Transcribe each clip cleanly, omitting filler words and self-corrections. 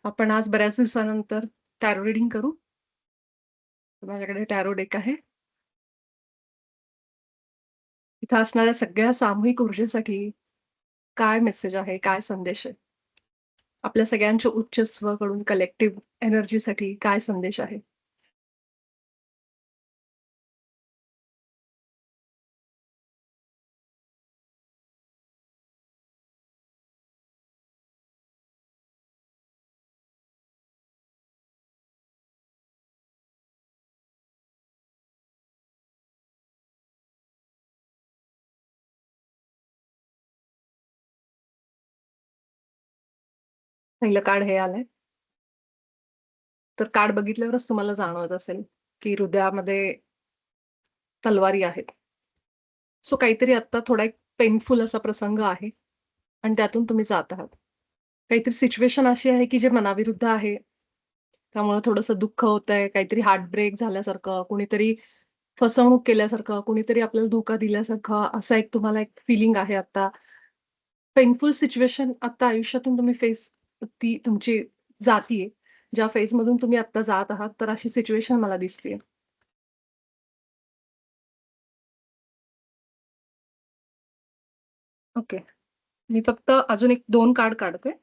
आपण आज बऱ्याच दिवसानंतर टॅरो रीडिंग करू. माझ्याकडे टॅरो डेक आहे. इथं असणाऱ्या सगळ्या सामूहिक ऊर्जेसाठी काय मेसेज आहे? काय संदेश आहे? आपल्या सगळ्यांच्या उच्च स्वकडून कलेक्टिव्ह एनर्जीसाठी काय संदेश आहे? पहिलं कार्ड हे आलंय. तर कार्ड बघितल्यावरच तुम्हाला जाणवत असेल, की हृदयामध्ये तलवारी आहेत. सो काहीतरी आत्ता थोडा एक पेनफुल असा प्रसंग आहे आणि त्यातून तुम्ही जात आहात. काहीतरी सिच्युएशन अशी आहे, की जे मनाविरुद्ध आहे. त्यामुळे थोडंसं दुःख होतंय, काहीतरी हार्ट ब्रेक झाल्यासारखं, कुणीतरी फसवणूक केल्यासारखं, कुणीतरी आपल्याला धोका दिल्यासारखं, असा एक तुम्हाला एक फीलिंग आहे आता. पेनफुल सिच्युएशन आता आयुष्यातून तुम्ही फेस ती तुमची जातीये. ज्या फेजमधून तुम्ही आता जात आहात, तर अशी सिच्युएशन मला दिसतीये. ओके. मी फक्त अजून एक 2 कार्ड काढते.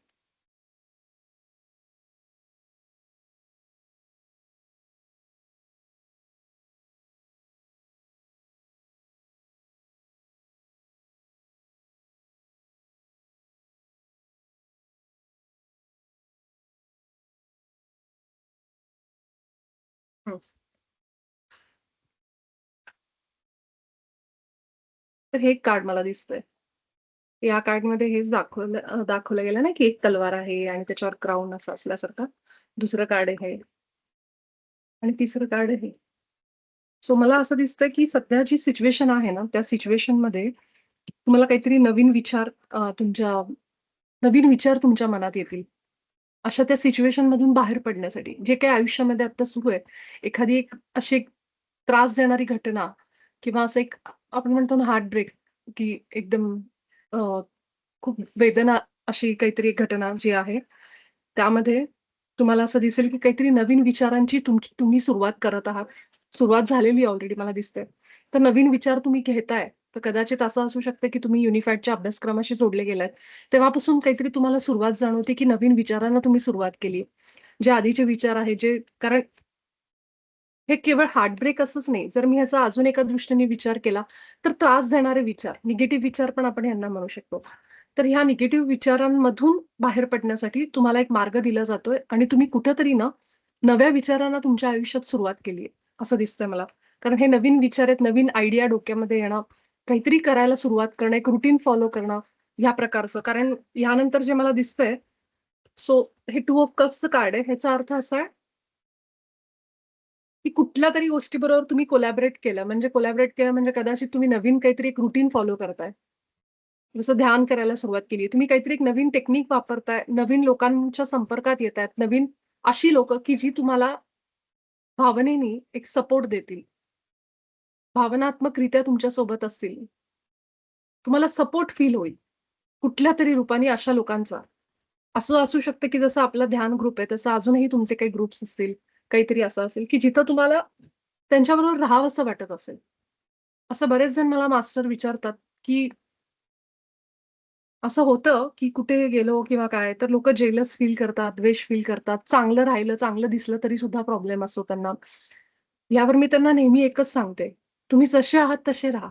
हं. तर हे एक कार्ड मला दिसतंय. या कार्डमध्ये हेच दाखवलं गेलं ना, की एक तलवार आहे आणि त्याच्यावर क्राउन असं असल्यासारखं. दुसरं कार्ड आहे आणि तिसरं कार्ड आहे. सो मला असं दिसतं, की सध्या जी सिच्युएशन आहे ना, त्या सिच्युएशनमध्ये तुम्हाला काहीतरी नवीन विचार तुमच्या मनात येतील. अशा त्या सिच्युएशनमधून बाहेर पडण्यासाठी जे काही आयुष्यामध्ये आता सुरू आहे, एखादी एक अशी एक त्रास देणारी घटना किंवा असं एक आपण म्हणतो ना हार्ट ब्रेक, की एकदम अ, खूप वेदना अशी काहीतरी एक घटना जी आहे, त्यामध्ये तुम्हाला असं दिसेल की काहीतरी नवीन विचारांची तुम्ही सुरुवात करत आहात. सुरुवात झालेली ऑलरेडी मला दिसते. तर नवीन विचार तुम्ही घेताय, तर कदाचित असं असू शकतं की तुम्ही युनिफाईडच्या अभ्यासक्रमाशी जोडले गेलात. तेव्हापासून काहीतरी तुम्हाला सुरुवात जाणवते की नवीन विचारांना तुम्ही सुरुवात केली. जे आधीचे विचार आहेत, जे कारण हे केवळ हार्टब्रेक असंच नाही. जर मी ह्याचा अजून एका दृष्टीने विचार केला, तर त्रास देणारे विचार, निगेटिव्ह विचार पण आपण ह्यांना म्हणू शकतो. तर ह्या निगेटिव्ह विचारांमधून बाहेर पडण्यासाठी तुम्हाला एक मार्ग दिला जातोय आणि तुम्ही कुठेतरी ना, नव्या विचारांना तुमच्या आयुष्यात सुरुवात केली आहे, असं दिसतंय मला. कारण हे नवीन विचार आहेत, नवीन आयडिया डोक्यामध्ये येणं, काहीतरी करायला सुरुवात करणं, एक रूटीन फॉलो करणं, ह्या प्रकारचं. कारण यानंतर जे मला दिसतंय, सो हे 2 ऑफ कप्सचं कार्ड आहे. ह्याचा अर्थ असा आहे की कुठल्यातरी गोष्टीबरोबर तुम्ही कोलॅबोरेट केलं म्हणजे कदाचित तुम्ही नवीन काहीतरी एक रूटीन फॉलो करताय. जसं ध्यान करायला सुरुवात केली. तुम्ही काहीतरी एक नवीन टेक्निक वापरताय, नवीन लोकांच्या संपर्कात येतायत, नवीन अशी लोकं की जी तुम्हाला भावनेनी एक सपोर्ट देतील, भावनात्मकरित्या तुमच्या सोबत असतील. तुम्हाला सपोर्ट फील होईल, कुठल्यातरी रूपाने अशा लोकांचा. असं असू शकतं की जसं आपला ध्यान ग्रुप आहे, तसं अजूनही तुमचे काही ग्रुप्स असतील, काहीतरी असं असेल की जिथं तुम्हाला त्यांच्याबरोबर राहावसं वाटत असेल. असं बरेच जण मला मास्टर विचारतात, की असं होतं, की कुठे गेलो किंवा काय, तर लोकं जेलस फील करतात, द्वेष फील करतात. चांगलं राहिलं, चांगलं दिसलं तरी सुद्धा प्रॉब्लेम असतो त्यांना. यावर मी त्यांना नेहमी एकच सांगते, तुम्ही जसे आहात तसे राहा.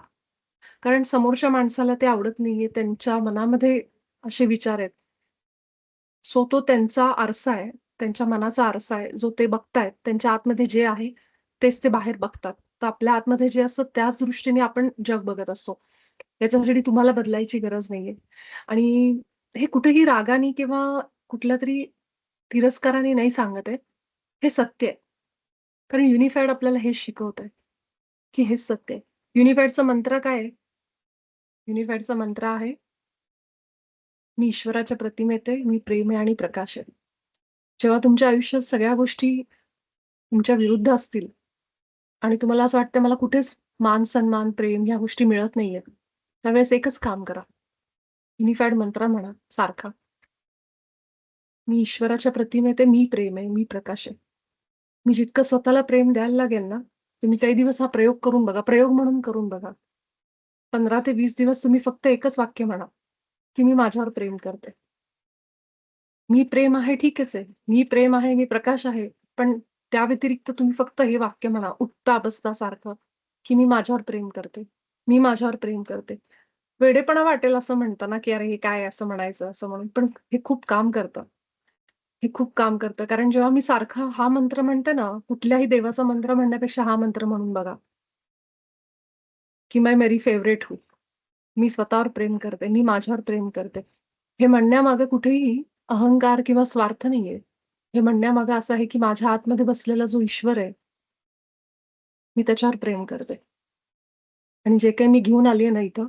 कारण समोरच्या माणसाला ते आवडत नाहीये. त्यांच्या मनामध्ये असे विचार आहेत. सो तो त्यांचा आरसा आहे. त्यांच्या मनाचा आरसा आहे. जो ते बघतायत. त्यांच्या आतमध्ये जे आहे, तेच ते बाहेर बघतात. तर आपल्या आतमध्ये जे असतं त्याच दृष्टीने आपण जग बघत असतो. याच्यासाठी तुम्हाला बदलायची गरज नाहीये. आणि हे कुठेही रागाने किंवा कुठल्यातरी तिरस्काराने नाही सांगत आहे. हे सत्य आहे. कारण युनिफाईड आपल्याला हेच शिकवतंय, की हेच सत्य आहे. युनिफाईडचा मंत्र काय आहे? युनिफाईडचा मंत्र आहे, "मी ईश्वराच्या प्रतिमेत आहे, मी प्रेम आहे आणि प्रकाश आहे." जेव्हा तुमच्या आयुष्यात सगळ्या गोष्टी तुमच्या विरुद्ध असतील आणि तुम्हाला असं वाटतं मला कुठेच मान-सन्मान, प्रेम ह्या गोष्टी मिळत नाहीयेत. त्यावेळेस एकच काम करा. युनिफाईड मंत्र म्हणा सारखा. मी ईश्वराच्या प्रतिमेत आहे, मी प्रेम आहे, मी प्रकाश आहे. मी जितकं स्वतःला प्रेम द्यायला लागेल ना, तुम्ही काही दिवस हा प्रयोग करून बघा. प्रयोग म्हणून करून बघा. 15 ते 20 दिवस तुम्ही फक्त एकच वाक्य म्हणा, की मी माझ्यावर प्रेम करते. मी प्रेम आहे ठीकच आहे. मी प्रेम आहे, मी प्रकाश आहे. पण त्या व्यतिरिक्त तुम्ही फक्त हे वाक्य म्हणा, उठता-बसता सारखं, की मी माझ्यावर प्रेम करते. मी माझ्यावर प्रेम करते. वेडेपणा वाटेल असं म्हणता की "अरे, हे काय असं म्हणायचं?" असं म्हणून. पण हे खूप काम करतं. हे खूप काम करतं. कारण जेव्हा मी सारखा हा मंत्र म्हणते ना, कुठल्याही देवाचा मंत्र म्हणण्यापेक्षा हा मंत्र म्हणून बघा, की "मैं मेरी फेवरेट हूँ." मी स्वतःवर प्रेम करते. मी माझ्यावर प्रेम करते. हे म्हणण्यामागे कुठेही अहंकार किंवा स्वार्थ नाहीये. हे म्हणण्यामागे असं आहे, की माझ्या आतमध्ये बसलेला जो ईश्वर आहे, मी त्याच्यावर प्रेम करते. आणि जे काही मी घेऊन आली आहे ना इथं,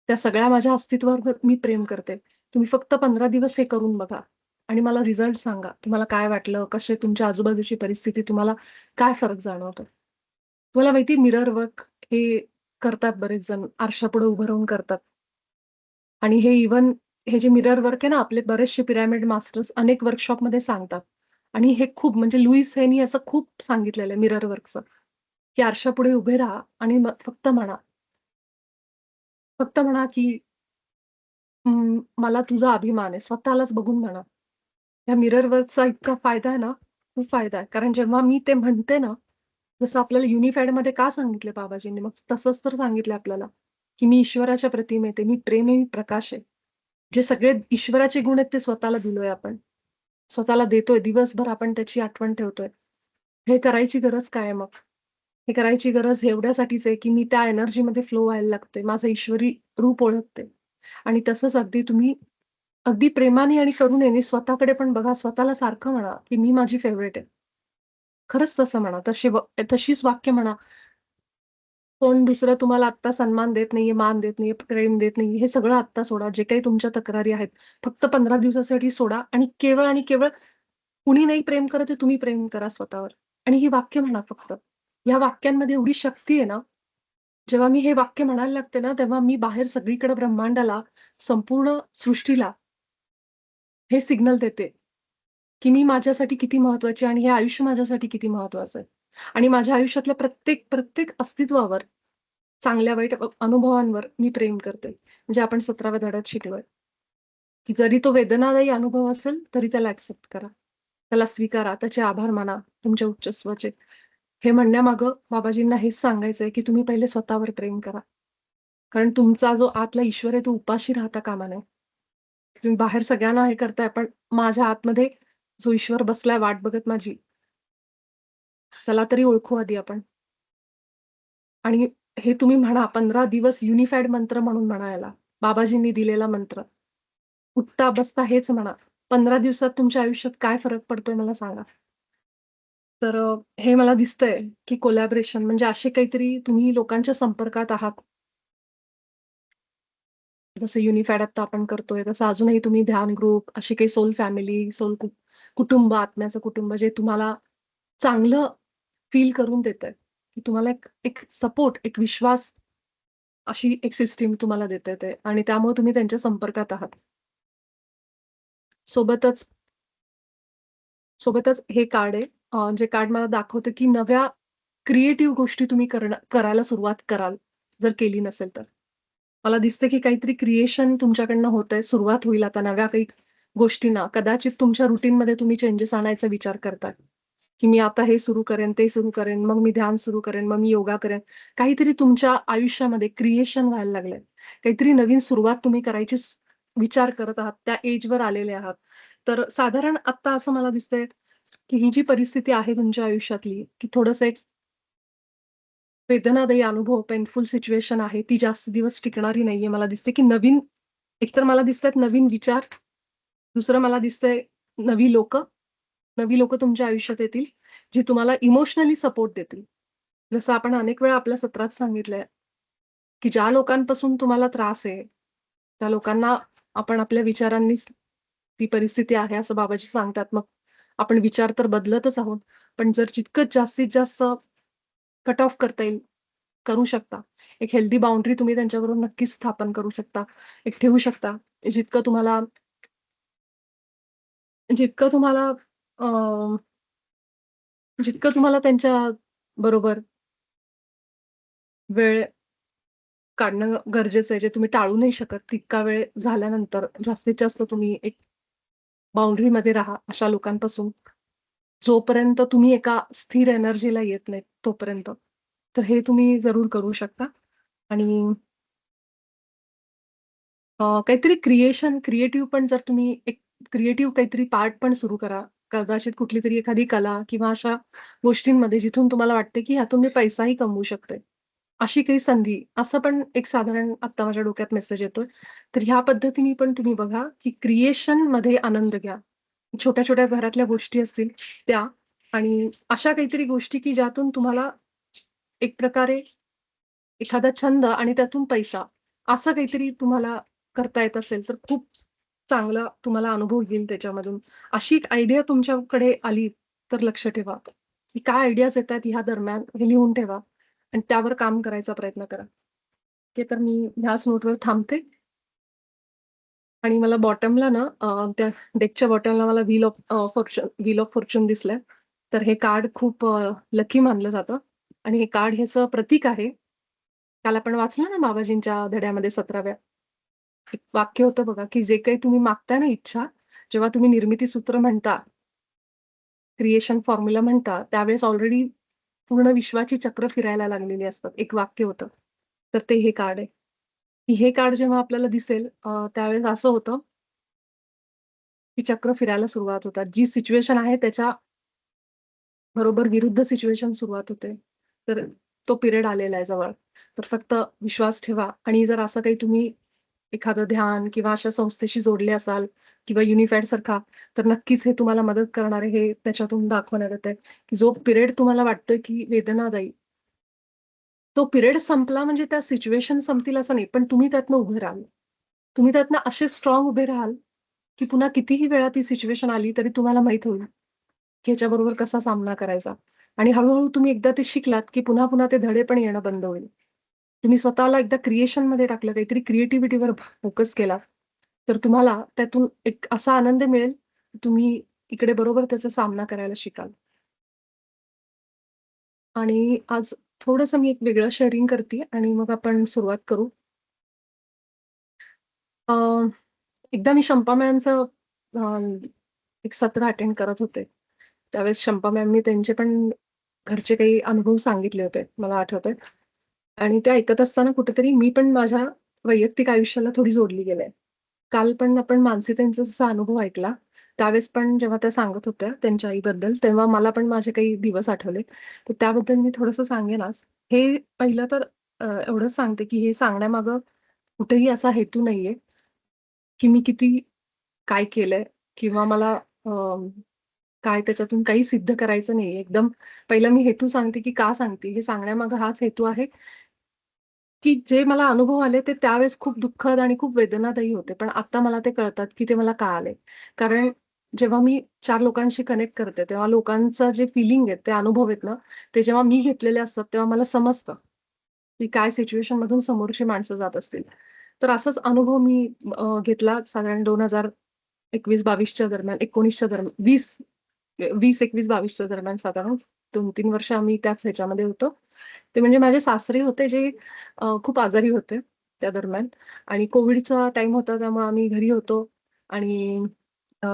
त्या सगळ्या माझ्या अस्तित्वावर मी प्रेम करते. तुम्ही फक्त 15 दिवस हे करून बघा आणि मला रिझल्ट सांगा. तुम्हाला काय वाटलं? कसे तुमच्या आजूबाजूची परिस्थिती तुम्हाला काय फरक जाणवतो? तुम्हाला माहिती मिरर वर्क हे करतात बरेच जण. आरशापुढे उभं राहून करतात. आणि हे इव्हन हे जे मिरर वर्क आहे ना, आपले बरेचसे पिरॅमिड मास्टर्स अनेक वर्कशॉपमध्ये सांगतात. आणि हे खूप म्हणजे लुईस हेनी असं खूप सांगितलेलं आहे मिरर वर्कचं, की आरशापुढे उभे राहा आणि मग फक्त म्हणा की मला तुझा अभिमान आहे. स्वतःलाच बघून म्हणा. या मिरर वर्कचा इतका फायदा आहे ना, खूप फायदा आहे. कारण जेव्हा मी ते म्हणते ना, जसं आपल्याला युनिफाईडमध्ये का सांगितले बाबाजींनी, मग तसंच तर सांगितलं आपल्याला, की मी ईश्वराच्या प्रतिमेत आहे, मी प्रेम आहे, मी प्रकाश आहे. जे सगळे ईश्वराचे गुण आहेत ते स्वतःला दिलोय आपण. स्वतःला देतोय, दिवसभर आपण त्याची आठवण ठेवतोय. हे करायची गरज काय आहे मग? हे करायची गरज एवढ्यासाठीच आहे, की मी त्या एनर्जीमध्ये फ्लो व्हायला लागते. माझं ईश्वरी रूप ओळखते. आणि तसंच अगदी तुम्ही अगदी प्रेमाने आणि करुणेने स्वतःकडे पण बघा. स्वतःला सारखं म्हणा, की मी माझी फेव्हरेट आहे. खरंच तसं म्हणा. तशीच वाक्य म्हणा. कोण दुसरं तुम्हाला आत्ता सन्मान देत नाहीये, मान देत नाहीये, प्रेम देत नाहीये, हे सगळं आत्ता सोडा. जे काही तुमच्या तक्रारी आहेत, फक्त 15 दिवसासाठी सोडा आणि केवळ कुणी नाही प्रेम करत आहे, तुम्ही प्रेम करा स्वतःवर. आणि ही वाक्य म्हणा फक्त. या वाक्यांमध्ये एवढी शक्ती आहे ना, जेव्हा मी हे वाक्य म्हणायला लागते ना, तेव्हा मी बाहेर सगळीकडे ब्रह्मांडाला, संपूर्ण सृष्टीला हे सिग्नल देते, की मी माझ्यासाठी किती महत्त्वाची आहे आणि हे आयुष्य माझ्यासाठी किती महत्त्वाचं आहे. आणि माझ्या आयुष्यातल्या प्रत्येक अस्तित्वावर, चांगल्या-वाईट अनुभवांवर मी प्रेम करते. म्हणजे आपण 17व्या धड्यात शिकलोय, की जरी तो वेदनादायी अनुभव असेल, तरी त्याला एक्सेप्ट करा. त्याला स्वीकारा, त्याचे आभार माना तुमच्या उच्चस्वाचे. हे म्हणण्यामागं बाबाजींना हेच सांगायचंय, की तुम्ही पहिले स्वतःवर प्रेम करा. कारण तुमचा जो आतला ईश्वर आहे, तो उपाशी राहता कामा नये. तुम्ही बाहेर सगळ्यांना हे करताय, पण माझ्या आतमध्ये जो ईश्वर बसलाय वाट बघत माझी, त्याला तरी ओळखू आधी आपण. आणि हे तुम्ही म्हणा 15 दिवस युनिफाईड मंत्र म्हणून म्हणा याला. बाबाजींनी दिलेला मंत्र. उठता, बसता हेच म्हणा. 15 दिवसात तुमच्या आयुष्यात काय फरक पडतोय मला सांगा. तर हे मला दिसतंय, की कोलॅबोरेशन म्हणजे असे काहीतरी तुम्ही लोकांच्या संपर्कात आहात. जसं युनिफाईड आता आपण करतोय, तसं अजूनही तुम्ही ध्यान ग्रुप, अशी काही सोल फॅमिली, कुटुंब, आत्म्याचं कुटुंब जे तुम्हाला चांगलं फील करून देतंय, की तुम्हाला एक एक सपोर्ट, एक विश्वास अशी एक सिस्टम तुम्हाला देतंय ते आणि त्यामुळे तुम्ही त्यांच्या संपर्कात आहात. सोबतच सोबतच हे कार्ड आहे. जे कार्ड मला दाखवतं, की नव्या क्रिएटिव्ह गोष्टी तुम्ही करायला सुरुवात कराल, जर केली नसेल तर. मला दिसतं, की काहीतरी क्रिएशन तुमच्याकडनं होतंय. सुरुवात होईल आता नव्या काही गोष्टींना. कदाचित तुमच्या रुटीनमध्ये तुम्ही चेंजेस आणायचा विचार करताय, की मी आता हे सुरू करेन, ते सुरू करेन, मग मी ध्यान सुरू करेन, मग मी योगा करेन. काहीतरी तुमच्या आयुष्यामध्ये क्रिएशन व्हायला लागलंय. काहीतरी नवीन सुरुवात तुम्ही करायची विचार करत आहात. त्या एजवर आलेले आहात. तर साधारण आत्ता असं मला दिसतंय, की ही जी परिस्थिती आहे तुमच्या आयुष्यातली, की थोडंसं एक वेदनादायी अनुभव, पेनफुल सिच्युएशन आहे. ती जास्त दिवस टिकणारी नाहीये. मला दिसते, की एकतर मला दिसतायत नवीन विचार. दुसरं मला दिसतंय नवी लोकं. नवी लोकं तुमच्या आयुष्यात येतील, जी तुम्हाला इमोशनली सपोर्ट देतील. जसं आपण अनेक वेळा आपल्या सत्रात सांगितलंय, की ज्या लोकांपासून तुम्हाला त्रास आहे, त्या लोकांना आपण आपल्या विचारांनीच ती परिस्थिती आहे असं बाबाजी सांगतात. मग आपण विचार तर बदलतच आहोत. पण जर जितकं जास्तीत जास्त कट ऑफ करता येईल, करू शकता. एक हेल्दी बाउंडरी तुम्ही त्यांच्याबरोबर नक्कीच स्थापन करू शकता. एक ठेवू शकता. जितकं तुम्हाला जितकं तुम्हाला अ, जितकं तुम्हाला त्यांच्या बरोबर वेळ काढणं गरजेचं आहे, जे तुम्ही टाळू नाही शकत, तितका वेळ झाल्यानंतर जास्तीत जास्त तुम्ही एक बाउंडरीमध्ये राहा अशा लोकांपासून. जोपर्यंत तुम्ही एका स्थिर एनर्जीला येत नाहीत तोपर्यंत. तर हे तुम्ही जरूर करू शकता आणि काहीतरी क्रिएटिव्ह पण जर तुम्ही एक क्रिएटिव्ह काहीतरी पार्ट पण सुरू करा. कदाचित कुठलीतरी एखादी कला किंवा अशा गोष्टींमध्ये जिथून तुम्हाला वाटते, की ह्यातून मी पैसाही कमवू शकते. अशी काही संधी, असं पण एक साधारण आत्ता माझ्या डोक्यात मेसेज येतोय. तर ह्या पद्धतीने पण तुम्ही बघा, की क्रिएशनमध्ये आनंद घ्या. छोट्या-छोट्या घरातल्या गोष्टी असतील त्या आणि अशा काहीतरी गोष्टी, की ज्यातून तुम्हाला एक प्रकारे एखादा छंद आणि त्यातून पैसा, असं काहीतरी तुम्हाला करता येत असेल, तर खूप चांगला तुम्हाला अनुभव येईल त्याच्यामधून. अशी एक आयडिया तुमच्याकडे आली, तर लक्ष ठेवा, की काय आयडियाज येतात ह्या दरम्यान हे लिहून ठेवा आणि त्यावर काम करायचा प्रयत्न करा. ते तर मी ह्याच नोटवर थांबते आणि मला बॉटमला ना त्या डेकच्या बॉटमला मला व्हील ऑफ फॉर्च्यून दिसलंय. तर हे कार्ड खूप लकी मानलं जातं आणि हे कार्ड ह्याचं प्रतीक आहे. काल आपण वाचलं ना बाबाजींच्या धड्यामध्ये 17व्या. एक वाक्य होतं बघा, की जे काही तुम्ही मागताय ना इच्छा, जेव्हा तुम्ही निर्मिती सूत्र म्हणता, क्रिएशन फॉर्म्युला म्हणता, त्यावेळेस ऑलरेडी पूर्ण विश्वाची चक्र फिरायला लागलेली असतात. एक वाक्य होतं. तर ते हे कार्ड आहे. की हे कार्ड जेव्हा आपल्याला दिसेल त्यावेळेस असं होतं, की चक्र फिरायला सुरुवात होतात. जी सिच्युएशन आहे त्याच्या बरोबर विरुद्ध सिच्युएशन सुरुवात होते. तर तो पिरियड आलेला आहे जवळ. तर फक्त विश्वास ठेवा आणि जर असं काही तुम्ही एखादं ध्यान किंवा अशा संस्थेशी जोडले असाल किंवा युनिफाईड सारखा, तर नक्कीच हे तुम्हाला मदत करणार आहे, हे त्याच्यातून दाखवण्यात येतंय, की जो पिरियड तुम्हाला वाटतोय की वेदनादायी, तो पिरियड संपला म्हणजे त्या सिच्युएशन संपतील असं नाही, पण तुम्ही त्यातनं उभे राहाल. तुम्ही त्यातनं असे स्ट्राँग उभे राहाल, की पुन्हा कितीही वेळा ती सिच्युएशन आली तरी तुम्हाला माहीत होईल, की ह्याच्याबरोबर कसा सामना करायचा. आणि हळू तुम्ही एकदा ते शिकलात, की पुन्हा-पुन्हा ते धडे पण येणं बंद होईल. तुम्ही स्वतःला एकदा क्रिएशनमध्ये टाकलं, काहीतरी क्रिएटिव्हिटीवर फोकस केला, तर तुम्हाला त्यातून एक असा आनंद मिळेल, तुम्ही इकडे बरोबर त्याचा सामना करायला शिकाल. आणि आज थोडंसं मी एक वेगळं शेअरिंग करते आणि मग आपण सुरुवात करू. अ, एकदा मी शंपा मॅमचं एक सत्र अटेंड करत होते. त्यावेळेस शंपा मॅमनी त्यांचे पण घरचे काही अनुभव सांगितले होते, मला आठवतंय. आणि ते ऐकत असताना कुठेतरी मी पण माझ्या वैयक्तिक आयुष्याला थोडी जोडली गेले. काल पण आपण मानसीतेंचा जसा अनुभव ऐकला, त्यावेळेस पण जेव्हा त्या सांगत होत्या त्यांच्या आईबद्दल, तेव्हा मला पण माझे काही दिवस आठवले. तर त्याबद्दल मी थोडंसं सांगेन आज. हे पहिलं तर एवढंच सांगते, की हे सांगण्यामागे कुठेही असा हेतू नाहीये, की मी किती काय केलंय किंवा मला अ, काय त्याच्यातून काही सिद्ध करायचं नाहीये. एकदम पहिला मी हेतू सांगते, की का सांगते? हे सांगण्यामागे हाच हेतू आहे, की जे मला अनुभव आले ते त्यावेळेस खूप दुःखद आणि खूप वेदनादायी होते. पण आता मला ते कळतात, की ते मला का आले. कारण जेव्हा मी 4 लोकांशी कनेक्ट करते, तेव्हा लोकांचं जे फीलिंग आहे, ते अनुभव आहेत ना, ते जेव्हा मी घेतलेले असतात, तेव्हा मला समजतं, की काय सिच्युएशनमधून समोरची माणसं जात असतील. तर असाच अनुभव मी घेतला साधारण 2021-22च्या दरम्यान, 19च्या दरम्यान, 20, 21, 22च्या दरम्यान साधारण 2-3 वर्ष आम्ही त्याच ह्याच्यामध्ये होतो. ते म्हणजे माझे सासरे होते जे खूप आजारी होते त्या दरम्यान आणि कोविडचा टाईम होता त्यामुळे आम्ही घरी होतो आणि अ,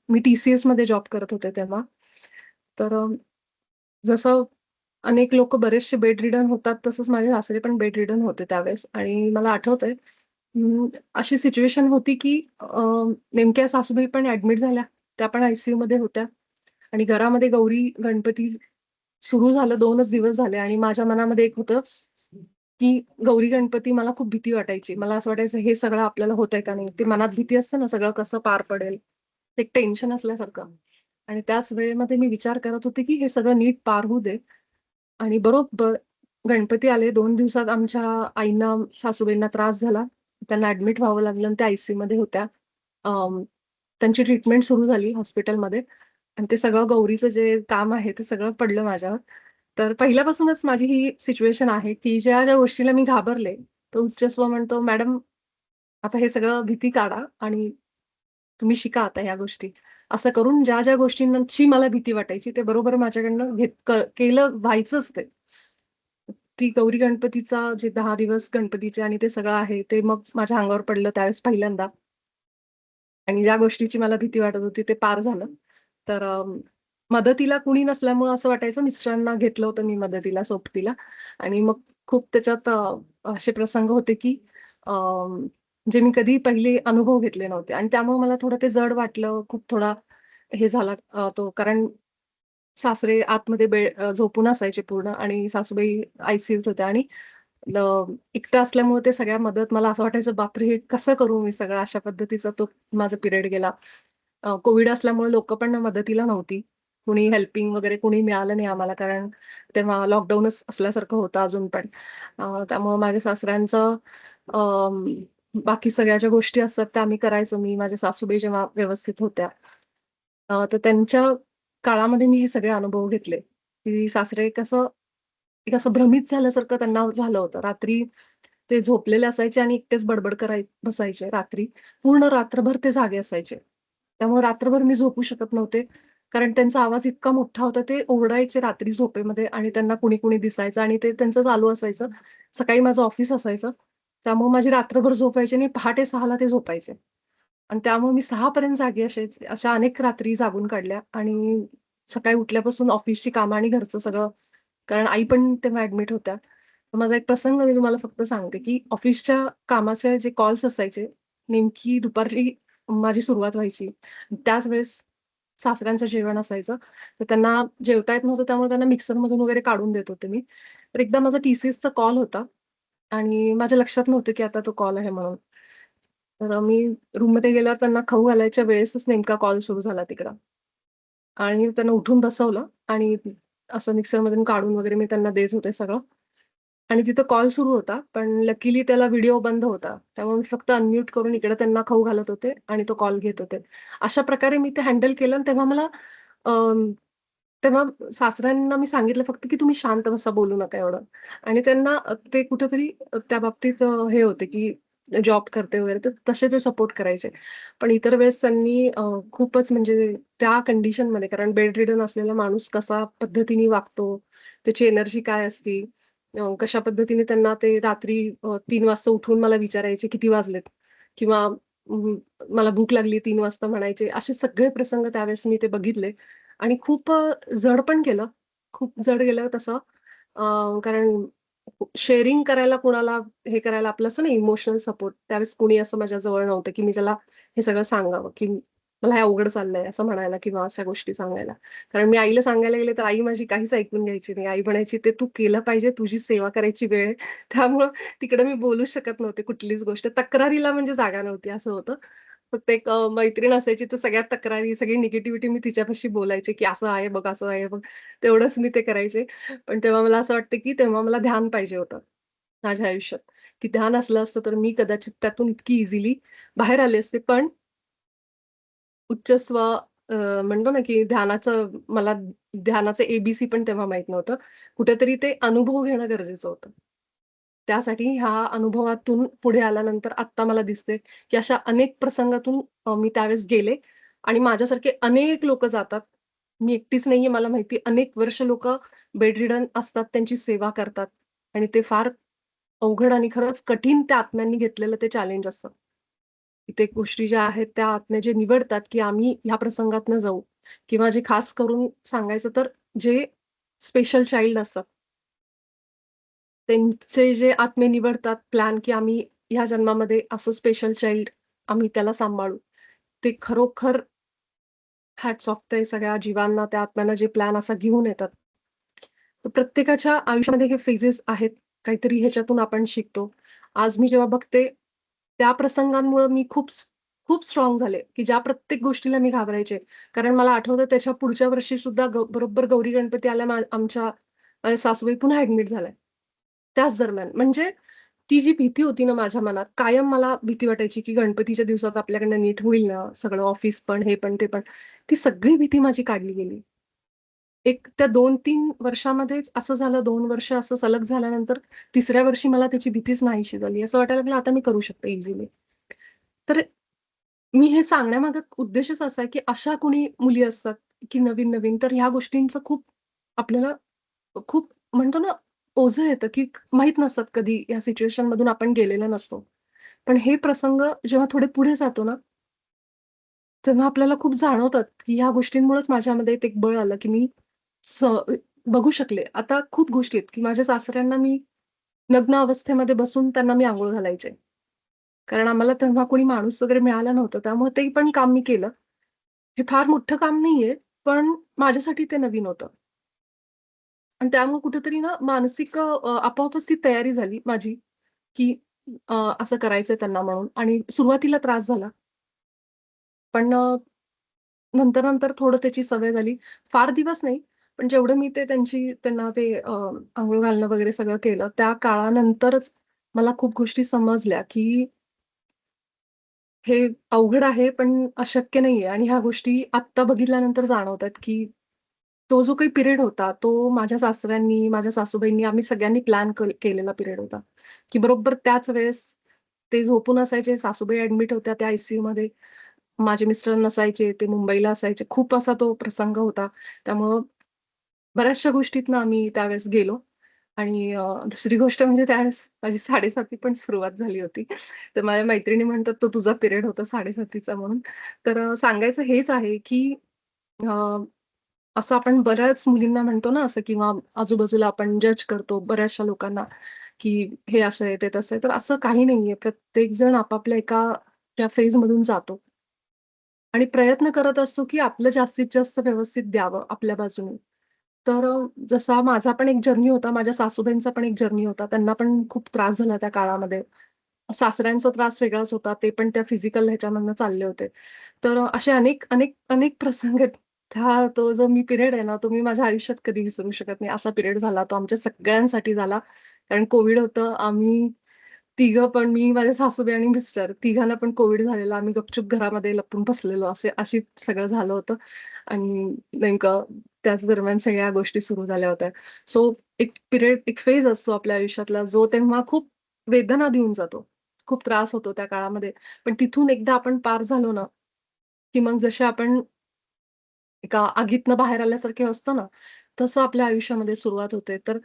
मी टी-सी-एसमध्ये जॉब करत होते तेव्हा. तर जसं अनेक लोकं बरेचसे बेड रिडन होतात, तसंच माझे सासरे पण बेड रिडन होते त्यावेळेस आणि मला आठवतंय अशी सिच्युएशन होती की नेमक्या सासूबाई पण ॲडमिट झाल्या. त्या पण आय-सी-यूमध्ये होत्या आणि घरामध्ये गौरी गणपती सुरू झालं 2च दिवस झाले आणि माझ्या मनामध्ये एक होतं, की गौरी गणपती मला खूप भीती वाटायची. मला असं वाटायचं हे सगळं आपल्याला होतंय का नाही? ती मनात भीती असते ना, सगळं कसं पार पडेल? एक टेन्शन असल्यासारखं आणि त्याच वेळेमध्ये मी विचार करत होते, की हे सगळं नीट पार होऊ दे आणि बरोबर गणपती आले. 2 दिवसात आमच्या आईंना, सासूबाईंना त्रास झाला. त्यांना ॲडमिट व्हावं लागलं आणि त्या आय-सी-यूमध्ये होत्या. त्यांची ट्रीटमेंट सुरू झाली हॉस्पिटलमध्ये आणि ते सगळं गौरीचं जे काम आहे, ते सगळं पडलं माझ्यावर. तर पहिल्यापासूनच माझी ही सिच्युएशन आहे, की ज्या गोष्टीला मी घाबरले, तर उच्चस्व म्हणतो, "मॅडम, आता हे सगळं भीती काढा आणि तुम्ही शिका आता ह्या गोष्टी." असं करून ज्या गोष्टींची मला भीती वाटायची ते बरोबर माझ्याकडनं केलं व्हायचंच ते. ती गौरी गणपतीचा जे 10 दिवस गणपतीचे आणि ते सगळं आहे, ते मग माझ्या अंगावर पडलं त्यावेळेस पहिल्यांदा. आणि ज्या गोष्टीची मला भीती वाटत होती ते पार झालं. तर मदतीला कुणी नसल्यामुळं असं वाटायचं मिस्टरांना घेतलं होतं मी मदतीला, सोबतीला आणि मग खूप त्याच्यात असे प्रसंग होते की अ, जे मी कधी पहिले अनुभव घेतले नव्हते आणि त्यामुळे मला थोडं ते जड वाटलं. खूप थोडा हे झाला तो कारण सासरे आतमध्ये झोपून असायचे पूर्ण आणि सासूबाई आयसीयूत होत्या आणि ल एकटं असल्यामुळे ते सगळ्या मदत मला असं वाटायचं, बापरे! हे कसं करू मी सगळं? अशा पद्धतीचा तो माझा पिरियड गेला. कोव्हिड असल्यामुळे लोकं पण मदतीला नव्हती. कुणी हेल्पिंग वगैरे कुणी मिळालं नाही आम्हाला कारण तेव्हा लॉकडाऊनच असल्यासारखं होतं अजून पण. त्यामुळं माझ्या सासऱ्यांचं अं, बाकी सगळ्या ज्या गोष्टी असतात त्या आम्ही करायचो. मी माझ्या सासूबाई जेव्हा व्यवस्थित होत्या. तर त्यांच्या काळामध्ये मी हे सगळे अनुभव घेतले, की सासरे कसं एक असं भ्रमित झाल्यासारखं त्यांना झालं होतं. रात्री ते झोपलेले असायचे आणि एकटेच बडबड बसायचे रात्री. पूर्ण रात्रभर ते जागे असायचे. त्यामुळे रात्रभर मी झोपू शकत नव्हते. कारण त्यांचा आवाज इतका मोठा होता. ते ओरडायचे रात्री झोपेमध्ये आणि त्यांना कुणी-कुणी दिसायचं आणि ते त्यांचं चालू असायचं. सकाळी माझं ऑफिस असायचं. त्यामुळे माझी रात्रभर झोपायची आणि पहाटे 6:00ला ते झोपायचे. आणि त्यामुळे मी 6:00 पर्यंत जागी असायचे. अशा अनेक रात्री जागून काढल्या आणि सकाळी उठल्यापासून ऑफिसची कामं आणि घरचं सगळं कारण आई पण तेव्हा ॲडमिट होत्या. तर माझा एक प्रसंग मी तुम्हाला फक्त सांगते, की ऑफिसच्या कामाचे जे कॉल्स असायचे, नेमकी दुपारी माझी सुरुवात व्हायची. त्याच वेळेस सासऱ्यांचं जेवण असायचं. तर त्यांना जेवता येत नव्हतं त्यामुळे त्यांना मिक्सरमधून वगैरे काढून देत होते मी. तर एकदा माझा टी-सी-एसचा कॉल होता आणि माझ्या लक्षात नव्हतं, की आता तो कॉल आहे म्हणून. तर मी रूममध्ये गेल्यावर त्यांना खाऊ घालायच्या वेळेसच नेमका कॉल सुरू झाला तिकडं. आणि त्यांना उठून बसवलं आणि असं मिक्सरमधून काढून वगैरे मी त्यांना देत होते सगळं. आणि तिथं कॉल सुरू होता. पण लकीली त्याला व्हिडिओ बंद होता. त्यामुळे मी फक्त अनम्यूट करून इकडे त्यांना खाऊ घालत होते आणि तो कॉल घेत होते. अशा प्रकारे मी ते हँडल केलं आणि तेव्हा मला तेव्हा सासऱ्यांना मी सांगितलं फक्त, की तुम्ही शांत बसा, बोलू नका एवढं. आणि त्यांना ते कुठेतरी त्या बाबतीत हे होते, की जॉब करते वगैरे, तर तसे ते सपोर्ट करायचे. पण इतर वेळेस त्यांनी खूपच म्हणजे त्या कंडिशनमध्ये कारण बेड रिडन असलेला माणूस कसा पद्धतीने वागतो, त्याची एनर्जी काय असते, कशा पद्धतीने त्यांना ते रात्री 3 वाजता उठवून मला विचारायचे, "किती वाजलेत?" किंवा "मला भूक लागली 3 वाजता" म्हणायचे. असे सगळे प्रसंग त्यावेळेस मी ते बघितले आणि खूप जड पण गेलं. खूप जड गेलं तसं कारण शेअरिंग करायला कुणाला हे करायला आपलं असं ना इमोशनल सपोर्ट त्यावेळेस कोणी असं माझ्या जवळ नव्हतं, की मी त्याला हे सगळं सांगावं, की मला हे अवघड चाललंय असं म्हणायला किंवा अशा गोष्टी सांगायला. कारण मी आईला सांगायला गेले तर आई माझी काहीच ऐकून घ्यायची नाही. आई म्हणायची, "ते तू केलं पाहिजे, तुझी सेवा करायची वेळ आहे." त्यामुळं तिकडे मी बोलूच शकत नव्हते कुठलीच गोष्ट. तक्रारीला म्हणजे जागा नव्हती असं होतं. फक्त एक मैत्रीण असायची तर सगळ्या तक्रारी, सगळी निगेटिव्हिटी मी तिच्यापाशी बोलायचे, की "असं आहे बघ, असं आहे बघ." तेवढंच मी ते करायचे. पण तेव्हा मला असं वाटतं, की तेव्हा मला ध्यान पाहिजे होतं माझ्या आयुष्यात, की ध्यान असलं असतं तर मी कदाचित त्यातून इतकी इझिली बाहेर आले असते. पण उच्च स्व म्हणतो ना, की मला ध्यानाचं ए पण तेव्हा माहीत नव्हतं. कुठेतरी ते अनुभव घेणं गरजेचं होतं. त्यासाठी ह्या अनुभवातून पुढे आल्यानंतर आत्ता मला दिसते, की अशा अनेक प्रसंगातून मी त्यावेळेस गेले आणि माझ्यासारखे अनेक लोकं जातात. मी एकटीच नाहीये मला माहिती अनेक वर्ष लोकं बेडरिडन असतात, त्यांची सेवा करतात आणि ते फार अवघड आणि खरंच कठीण त्या आत्म्यांनी घेतलेलं ते चॅलेंज असतं. की ते गोष्टी ज्या आहेत त्या आत्मे जे निवडतात, की आम्ही ह्या प्रसंगातनं जाऊ किंवा जे खास करून सांगायचं तर जे स्पेशल चाइल्ड असतात. त्यांचे जे आत्मे निवडतात प्लॅन, की आम्ही ह्या जन्मामध्ये असं स्पेशल चाइल्ड आम्ही त्याला सांभाळू. ते खरोखर हॅट्स ऑफ त्या सगळ्या जीवांना, त्या आत्म्यांना जे प्लॅन असा घेऊन येतात. तर प्रत्येकाच्या आयुष्यामध्ये हे फेजेस आहेत. काहीतरी ह्याच्यातून आपण शिकतो. आज मी जेव्हा बघते, त्या प्रसंगांमुळं मी खूप स्ट्राँग झाले, की ज्या प्रत्येक गोष्टीला मी घाबरायचे. कारण मला आठवतं त्याच्या पुढच्या वर्षी सुद्धा बरोबर गौरी गणपती आल्या माझ्या सासूबाई पुन्हा ॲडमिट झाल्या. त्याच दरम्यान. म्हणजे ती जी भीती होती ना माझ्या मनात, कायम मला भीती वाटायची, की गणपतीच्या दिवसात आपल्याकडनं नीट होईल ना, सगळं ऑफिस पण, हे पण, ते पण. ती सगळी भीती माझी काढली गेली. एक त्या 2-3 वर्षामध्येच असं झालं, 2 वर्ष असं सलग झाल्यानंतर तिसऱ्या वर्षी मला त्याची भीतीच नाहीशी झाली. असं वाटायला लागलं आता मी करू शकते इझिली. तर मी हे सांगण्यामागे उद्देशच असा आहे, की अशा कोणी मुली असतात, की नवीन-नवीन तर ह्या गोष्टींचं खूप आपल्याला खूप म्हणतो ना, ओझं येतं, की माहीत नसतात कधी या सिच्युएशनमधून आपण गेलेलो नसतो. पण हे प्रसंग जेव्हा थोडे पुढे जातो ना, तेव्हा आपल्याला खूप जाणवतात, की ह्या गोष्टींमुळेच माझ्यामध्ये एक बळ आलं, की मी स बघू शकले. आता खूप गोष्टी आहेत, की माझ्या सासऱ्यांना मी नग्न अवस्थेमध्ये बसून त्यांना मी अंघोळ घालायचे. कारण आम्हाला तेव्हा कोणी माणूस वगैरे मिळाला नव्हता. त्यामुळे ते पण काम मी केलं. हे फार मोठं काम नाहीये, पण माझ्यासाठी ते नवीन होतं. आणि त्यामुळे कुठेतरी ना मानसिक आपोआपच ती तयारी झाली माझी, की असं करायचंय त्यांना म्हणून आणि सुरुवातीला त्रास झाला. पण नंतर-नंतर थोडं त्याची सवय झाली. फार दिवस नाही, पण जेवढं मी ते त्यांना ते अंघोळ घालणं वगैरे सगळं केलं, त्या काळानंतरच मला खूप गोष्टी समजल्या, की हे अवघड आहे, पण अशक्य नाहीये आणि ह्या गोष्टी आत्ता बघितल्यानंतर जाणवतात, की तो जो काही पिरियड होता, तो माझ्या सासऱ्यांनी, माझ्या सासूबाईंनी, आम्ही सगळ्यांनी प्लॅन केलेला पिरियड होता, की बरोबर त्याच वेळेस ते झोपून असायचे. सासूबाई ॲडमिट होत्या त्या आयसीयूमध्ये. माझे मिस्टर नसायचे, ते मुंबईला असायचे. खूप असा तो प्रसंग होता. त्यामुळं बऱ्याचशा गोष्टीतनं आम्ही त्यावेळेस गेलो आणि दुसरी गोष्ट म्हणजे त्यावेळेस माझी 7ठी पण सुरुवात झाली होती. तर माझ्या मैत्रिणी म्हणतात, "तो तुझा पिरियड होता 7ठी म्हणून." तर सांगायचं हेच आहे, की अ, असं आपण बऱ्याच मुलींना म्हणतो ना असं किंवा आजूबाजूला आपण जज करतो बऱ्याचशा लोकांना, की हे असं आहे, ते तसं आहे. तर असं काही नाहीये. प्रत्येक जण आपापल्या एका त्या फेजमधून जातो. आणि प्रयत्न करत असतो, की आपलं जास्तीत जास्त व्यवस्थित द्यावं आपल्या बाजूने. तर जसा माझा पण एक जर्नी होता, माझ्या सासूबाईंचा पण एक जर्नी होता. त्यांना पण खूप त्रास झाला त्या काळामध्ये. सासऱ्यांचा त्रास वेगळाच होता. ते पण त्या फिजिकल ह्याच्यामधनं चालले होते. तर असे अनेक प्रसंग आहेत. तो जो मी पिरियड आहे ना, तो मी माझ्या आयुष्यात कधी विसरू शकत नाही. असा पिरियड झाला. तो आमच्या सगळ्यांसाठी झाला. कारण कोव्हिड होतं. आम्ही तिघं पण मी, माझे सासूबाई आणि मिस्टर तिघांना पण कोव्हिड झालेला. आम्ही गपचूप घरामध्ये लपून बसलेलो अशी सगळं झालं होतं आणि नेमकं त्याच दरम्यान सगळ्या गोष्टी सुरू झाल्या होत्या. सो एक पिरियड, एक फेज असतो आपल्या आयुष्यातला जो तेव्हा खूप वेदना देऊन जातो. खूप त्रास होतो त्या काळामध्ये. पण तिथून एकदा आपण पार झालो ना, की मग जसे आपण एका आगीतनं बाहेर आल्यासारखे असतं ना, तसं आपल्या आयुष्यामध्ये सुरुवात होते. तर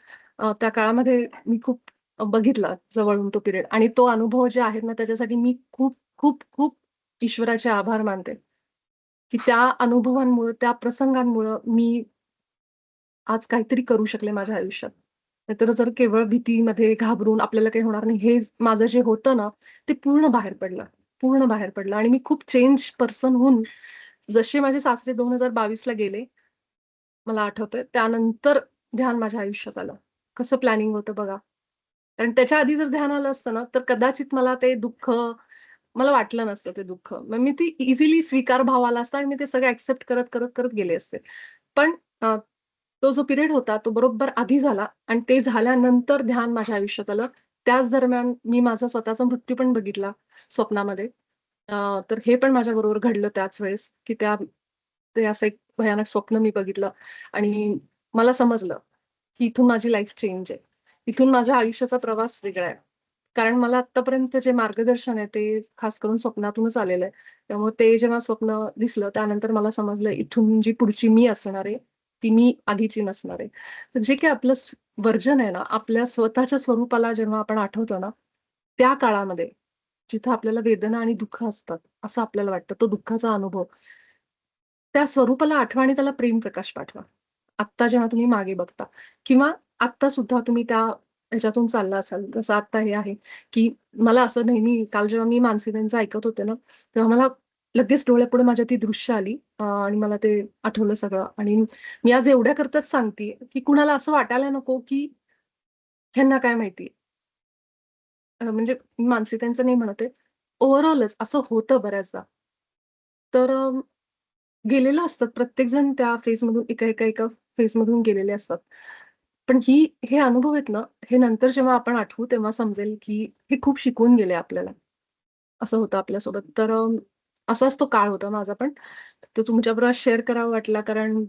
त्या काळामध्ये मी खूप बघितला जवळून तो पिरियड आणि तो अनुभव जे आहेत ना, त्याच्यासाठी मी खूप ईश्वराचे आभार मानते, की त्या अनुभवांमुळं, त्या प्रसंगांमुळं मी आज काहीतरी करू शकले माझ्या आयुष्यात. नाहीतर जर केवळ भीतीमध्ये घाबरून आपल्याला काही होणार नाही, हे माझं जे होतं ना, ते पूर्ण बाहेर पडलं. पूर्ण बाहेर पडलं आणि मी खूप चेंज पर्सन होऊन जसे माझे सासरे 2022 ला गेले, मला आठवतंय. त्यानंतर ध्यान माझ्या आयुष्यात आलं. कसं प्लॅनिंग होतं बघा. कारण त्याच्या आधी जर ध्यान आलं असतं ना, तर कदाचित मला ते दुःख मला वाटलं नसतं ते दुःख. मग मी ती इझिली स्वीकार भाव आला असता आणि मी ते सगळं एक्सेप्ट करत गेले असते. पण तो जो पिरियड होता, तो बरोबर आधी झाला आणि ते झाल्यानंतर ध्यान माझ्या आयुष्यात आलं. त्याच दरम्यान मी माझा स्वतःचा मृत्यू पण बघितला स्वप्नामध्ये. तर हे पण माझ्याबरोबर घडलं त्याच वेळेस, की ते असं एक भयानक स्वप्न मी बघितलं आणि मला समजलं, की इथून माझी लाईफ चेंज आहे. इथून माझ्या आयुष्याचा प्रवास वेगळा आहे. कारण मला आत्तापर्यंत जे मार्गदर्शन आहे, ते खास करून स्वप्नातूनच आलेलं आहे. त्यामुळे ते जेव्हा स्वप्न दिसलं, त्यानंतर मला समजलं इथून जी पुढची मी असणार आहे, ती मी आधीची नसणार आहे. तर जे काही आपलं व्हर्जन आहे ना, आपल्या स्वतःच्या स्वरूपाला जेव्हा आपण आठवतो ना, त्या काळामध्ये जिथं आपल्याला वेदना आणि दुःख असतात, असं आपल्याला वाटतं, तो दुःखाचा अनुभव. त्या स्वरूपाला आठवा आणि त्याला प्रेमप्रकाश पाठवा. आत्ता जेव्हा तुम्ही मागे बघता किंवा आत्ता सुद्धा तुम्ही त्या ह्याच्यातून चालला असाल, जसं आत्ता हे आहे, की मला असं नेहमी काल जेव्हा मी मानसीबेनचं ऐकत होते ना, तेव्हा मला लगेच डोळ्यापुढे माझ्या ती दृश्य आली आणि मला ते आठवलं सगळं आणि मी आज एवढ्याकरताच सांगतेय, की कुणाला असं वाटायला नको, की ह्यांना काय माहिती म्हणजे मी मानसिकतांचं नाही म्हणत आहे. ओव्हरऑलच असं होतं बऱ्याचदा. तर गेलेलं असतात प्रत्येकजण त्या फेजमधून एका फेजमधून गेलेले असतात. पण हे अनुभव आहेत ना, हे नंतर जेव्हा आपण आठवू तेव्हा समजेल, की हे खूप शिकवून गेले आपल्याला. असं होतं आपल्यासोबत. तर असाच तो काळ होता माझा पण. तो तुमच्याबरोबर शेअर करावा वाटला कारण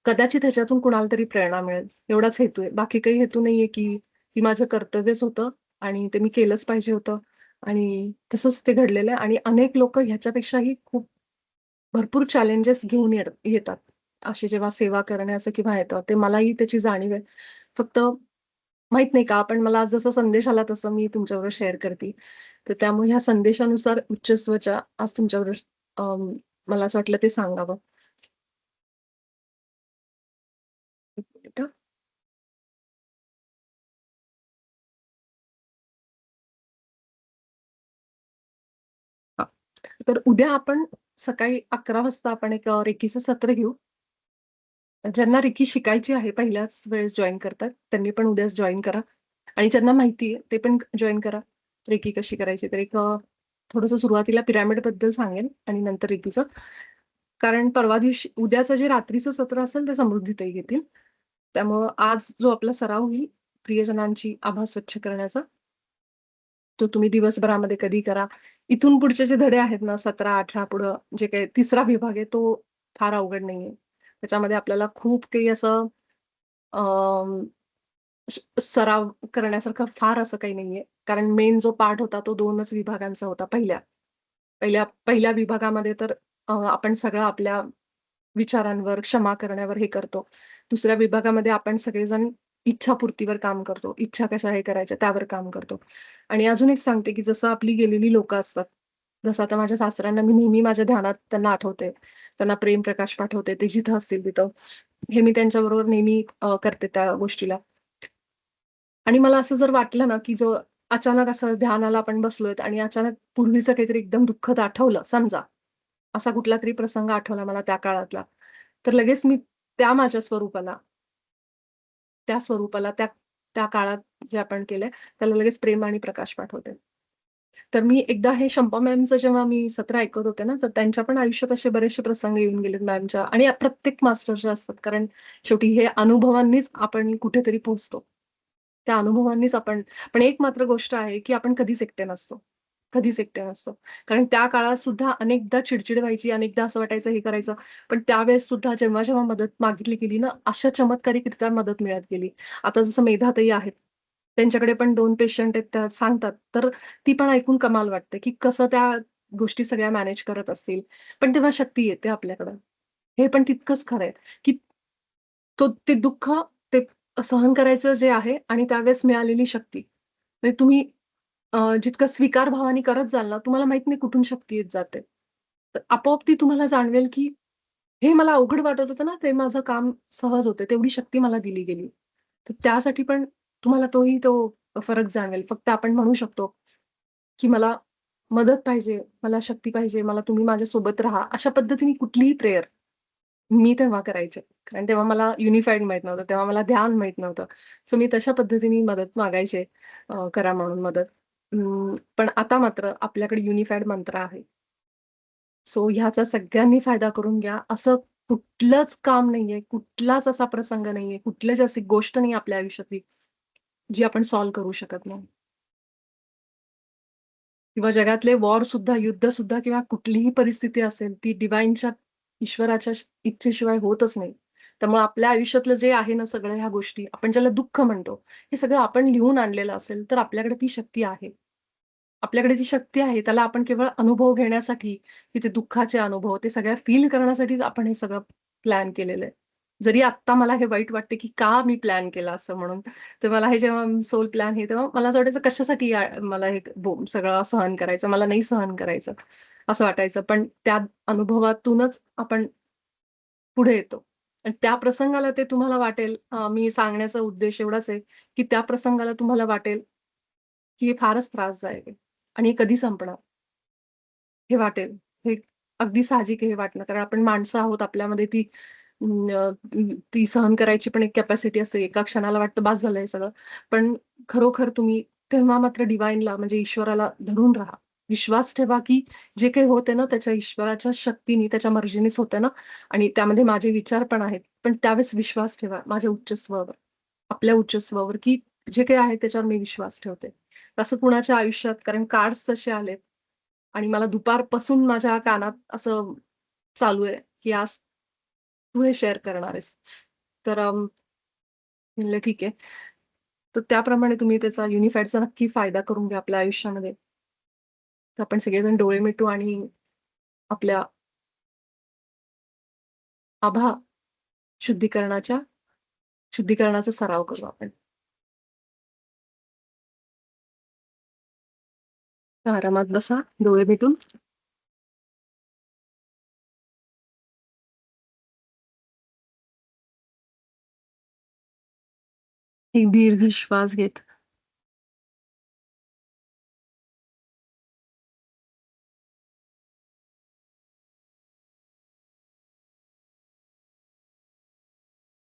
कदाचित ह्याच्यातून कुणाला तरी प्रेरणा मिळेल एवढाच हेतू आहे. बाकी काही हेतू नाहीये, की माझं कर्तव्यच होतं आणि ते मी केलंच पाहिजे होतं. आणि तसंच ते घडलेलं आहे आणि अनेक लोकं ह्याच्यापेक्षाही खूप भरपूर चॅलेंजेस घेऊन येतात. अशी जेव्हा सेवा करण्याचं किंवा येतं, ते मलाही त्याची जाणीव आहे. फक्त माहीत नाही का, पण मला आज जसा संदेश आला तसं मी तुमच्याबरोबर शेअर करते. तर त्यामुळे ह्या संदेशानुसार उच्च स्वचा आज तुमच्याबरोबर मला असं वाटलं ते सांगावं. एक मिनिट हां. हां. तर उद्या आपण सकाळी 11 वाजता आपण एक रेकीचं सत्र घेऊ. ज्यांना रेकी शिकायची आहे पहिल्याच वेळेस जॉइन करतात, त्यांनी पण उद्याच जॉइन करा आणि ज्यांना माहिती आहे ते पण जॉइन करा. रेकी कशी करायची तर एक थोडंसं सुरुवातीला पिरॅमिडबद्दल सांगेन आणि नंतर रेकीचं. कारण परवा दिवशी उद्याचं जे रात्रीचं सत्र असेल ते समृद्धीताई घेतील. त्यामुळं आज जो आपला सराव होईल प्रियजनांची आभा स्वच्छ करण्याचा, तो तुम्ही दिवसभरामध्ये कधी करा. इथून पुढचे जे धडे आहेत ना 17, 18 पुढं जे काही तिसरा विभाग आहे तो फार अवघड नाहीये. त्याच्यामध्ये आपल्याला खूप काही असं अं, सराव करण्यासारखं फार असं काही नाहीये. कारण मेन जो पार्ट होता तो 2च विभागांचा होता पहिल्या. पहिल्या पहिल्या विभागामध्ये तर आपण सगळं आपल्या विचारांवर, क्षमा करण्यावर हे करतो. दुसऱ्या विभागामध्ये आपण सगळेजण इच्छापूर्तीवर काम करतो. इच्छा कशा हे करायच्या त्यावर काम करतो. आणि अजून एक सांगते, की जसं आपली गेलेली लोकं असतात. जसं आता माझ्या सासऱ्यांना मी नेहमी माझ्या ध्यानात त्यांना आठवते. त्यांना प्रेम प्रकाश पाठवते. ते जिथं असतील तिथं. हे मी त्यांच्याबरोबर नेहमी करते त्या गोष्टीला. आणि मला असं जर वाटलं ना, की जो अचानक असं ध्यानाला आपण बसलोय आणि अचानक पूर्वीचं काहीतरी एकदम दुःखद आठवलं समजा, असा कुठलातरी प्रसंग आठवला मला त्या काळातला, तर लगेच मी त्या माझ्या स्वरूपाला, त्या स्वरूपाला, त्या त्या काळात जे आपण केलंय, त्याला लगेच प्रेम आणि प्रकाश पाठवते. तर मी एकदा हे शंपा मॅमचं जेव्हा मी सत्र ऐकत होते ना, तर त्यांच्या पण आयुष्यात असे बरेचसे प्रसंग येऊन गेलेत मॅमच्या आणि प्रत्येक मास्टरच्या असतात. कारण शेवटी हे अनुभवांनीच आपण कुठेतरी पोहोचतो. त्या अनुभवांनीच आपण पण एक मात्र गोष्ट आहे, की आपण कधीच एकटे नसतो. कधीच एकटे नसतो. कारण त्या काळात सुद्धा अनेकदा चिड व्हायची, अनेकदा असं वाटायचं हे करायचं. पण त्यावेळेस सुद्धा जेव्हा मदत मागितली गेली ना, अशा चमत्कारिकरित्या मदत मिळत गेली. आता जसं मेधाताई आहेत. त्यांच्याकडे पण 2 पेशंट आहेत त्या सांगतात. तर ती पण ऐकून कमाल वाटते, की कसं त्या गोष्टी सगळ्या मॅनेज करत असतील. पण तेव्हा शक्ती येते आपल्याकडं. हे पण तितकंच खरं आहे, की ते दुःख ते सहन करायचं जे आहे आणि त्यावेळेस मिळालेली शक्ती. म्हणजे तुम्ही जितकं स्वीकार भावाने करत जाल ना, तुम्हाला माहीत नाही कुठून शक्ती येत जाते. तर आपोआप ती तुम्हाला जाणवेल, की हे मला अवघड वाटत होतं ना, ते माझं काम सहज होतं. तेवढी शक्ती मला दिली गेली. तर त्यासाठी पण तुम्हाला तो फरक जाणवेल. फक्त आपण म्हणू शकतो, की मला मदत पाहिजे, मला शक्ती पाहिजे, मला तुम्ही माझ्यासोबत राहा. अशा पद्धतीने कुठलीही प्रेयर मी तेव्हा करायचे. कारण तेव्हा मला युनिफाईड माहीत नव्हतं. तेव्हा मला ध्यान माहीत नव्हतं. सो मी तशा पद्धतीने मदत मागायचे करा म्हणून मदत. पण आता मात्र आपल्याकडे युनिफाईड मंत्र आहे. सो ह्याचा सगळ्यांनी फायदा करून घ्या. असं कुठलंच काम नाहीये, कुठलाच असा प्रसंग नाहीये, कुठलीच अशी गोष्ट नाही आपल्या आयुष्यातली, जी आपण सॉल्व्ह करू शकत नाही. किंवा जगातले वॉरसुद्धा, युद्धसुद्धा किंवा कुठलीही परिस्थिती असेल, ती डिव्हाइनच्या ईश्वराच्या इच्छेशिवाय होतच नाही. त्यामुळे आपल्या आयुष्यातलं जे आहे ना सगळ्या ह्या गोष्टी, आपण ज्याला दुःख म्हणतो, हे सगळं आपण लिहून आणलेलं असेल, तर आपल्याकडे ती शक्ती आहे. आपल्याकडे ती शक्ती आहे. त्याला आपण केवळ अनुभव घेण्यासाठी, की ते दुःखाचे अनुभव, ते सगळ्या फील करण्यासाठीच आपण हे सगळं प्लॅन केलेलं आहे. जरी आत्ता मला हे वाईट वाटते, की का मी प्लॅन केला असं म्हणून. तर मला हे जेव्हा सोल प्लॅन हे तेव्हा मला असं वाटायचं कशासाठी मला हे सगळं सहन करायचं, मला नाही सहन करायचं, असं वाटायचं. पण त्या अनुभवातूनच आपण पुढे येतो. आणि त्या प्रसंगाला ते तुम्हाला वाटेल मी सांगण्याचा उद्देश एवढाच आहे, की त्या प्रसंगाला तुम्हाला वाटेल, की हे फारच त्रासदायक आहे आणि हे कधी संपणार? हे वाटेल. हे अगदी साहजिक आहे हे वाटणं. कारण आपण माणसं आहोत. आपल्यामध्ये ती सहन करायची पण एक कॅपॅसिटी असते. एका क्षणाला वाटतं बास झालं हे सगळं. पण खरोखर तुम्ही तेव्हा मात्र डिव्हाइनला म्हणजे ईश्वराला धरून राहा. विश्वास ठेवा, की जे काही होते ना त्याच्या ईश्वराच्या शक्तीने, त्याच्या मर्जीनेच होतं ना आणि त्यामध्ये माझे विचार पण आहेत. पण त्यावेळेस विश्वास ठेवा माझ्या उच्च स्ववर, आपल्या उच्च स्ववर, की जे काही आहे त्याच्यावर मी विश्वास ठेवते. असं कुणाच्या आयुष्यात कारण कार्ड्स तसे आलेत आणि मला दुपारपासून माझ्या कानात असं चालू आहे, की आज तू हे शेअर करणार आहेस. तर म्हणलं ठीक आहे. तर त्याप्रमाणे तुम्ही त्याचा युनिफाईडचा नक्की फायदा करून घ्या आपल्या आयुष्यामध्ये. तर आपण सगळेजण डोळे मिटू आणि आपल्या आभा शुद्धीकरणाच्या शुद्धीकरणाचा सराव करू आपण. तर आरामात बसा, डोळे मिटून. एक दीर्घ श्वास घेत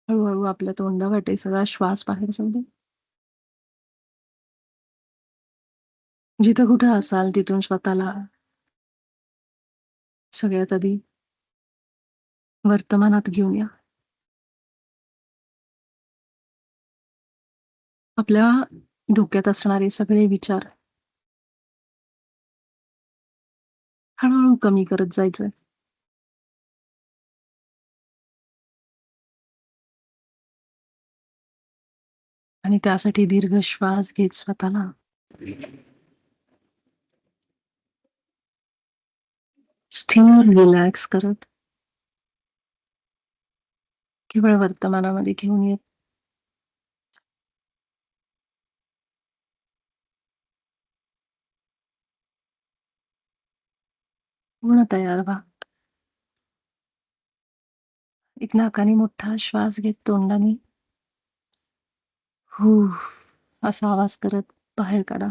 हळू आपल्या तोंडावाटे सगळा श्वास बाहेर जाऊ दे. जिथं कुठं असाल तिथून स्वतःला सगळ्यात आधी वर्तमानात घेऊन या. आपल्या डोक्यात असणारे सगळे विचार हळूहळू कमी करत जायचंय. आणि त्यासाठी दीर्घ श्वास घेत स्वतःला स्थिर रिलॅक्स करत केवळ वर्तमानामध्ये घेऊन येत. पूर्ण तयार व्हा. एक नाकाने मोठा श्वास घेत तोंडाने हू असा आवाज करत बाहेर काढा.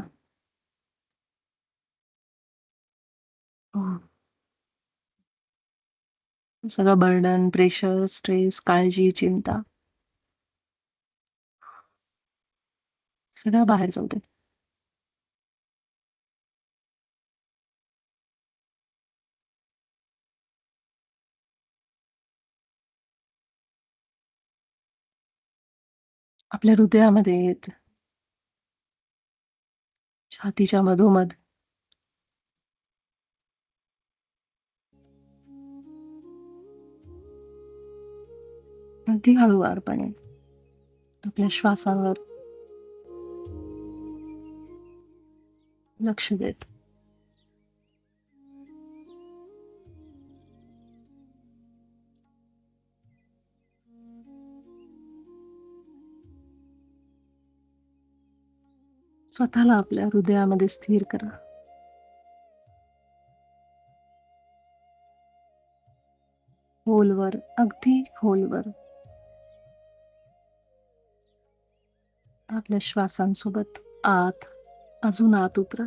हो. सगळं बर्डन, प्रेशर, स्ट्रेस, काळजी, चिंता सगळं बाहेर जाऊ दे. आपल्या हृदयामध्ये येत, छातीच्या मधोमध अगदी हळूवारपणे आपल्या श्वासावर लक्ष देत स्वतःला आपल्या हृदयामध्ये स्थिर करा. खोलवर, अगदी खोलवर आपल्या श्वासांसोबत आत, अजून आत उतरा.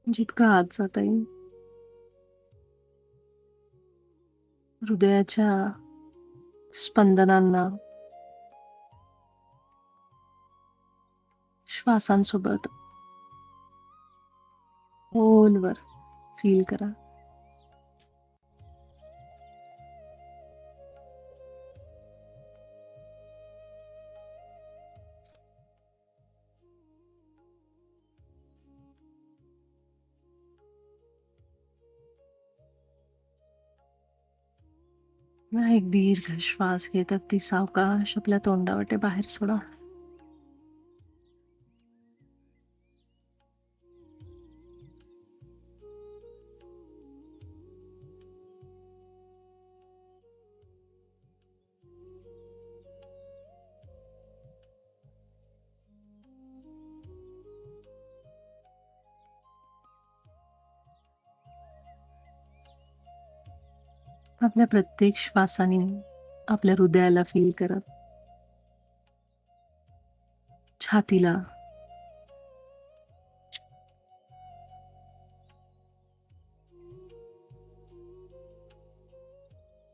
जितकं आत जाता येईल. हृदयाच्या स्पंदनांना श्वासांसोबत खोलवर फील करा. पुन्हा एक दीर्घ श्वास घेत अगदी सावकाश आपल्या तोंडावाटे बाहेर सोडा. आपल्या प्रत्येक श्वासाने आपल्या हृदयाला फील करत, छातीला,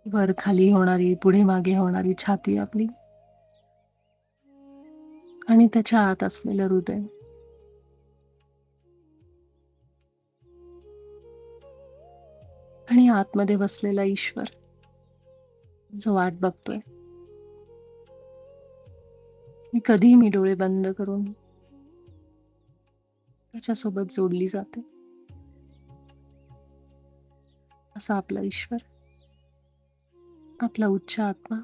वर खाली होणारी, पुढे मागे होणारी छाती आपली आणि त्याच्या आत असलेलं हृदय. आणि आतमध्ये बसलेला ईश्वर जो वाट बघतोय. मी डोळे बंद करून त्याच्यासोबत जोडली जाते. असा आपला ईश्वर, आपला उच्च आत्मा,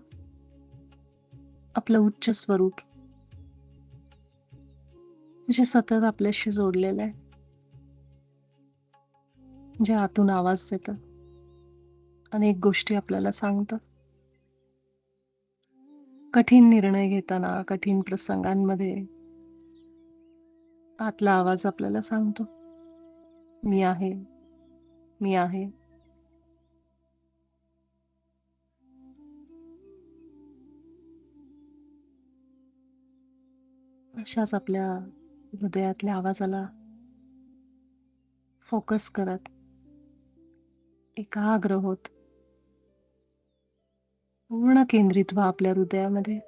आपलं उच्च स्वरूप जे सतत आपल्याशी जोडलेलं आहे, जे आतून आवाज देतं, अनेक गोष्टी आपल्याला सांगतं. कठीण निर्णय घेताना, कठीण प्रसंगांमध्ये आतला आवाज आपल्याला सांगतो, "मी आहे, मी आहे." अशाच आपल्या हृदयातल्या आवाजाला फोकस करत, एकाग्र होत, पूर्ण केंद्रित व्हा आपल्या हृदयामध्ये.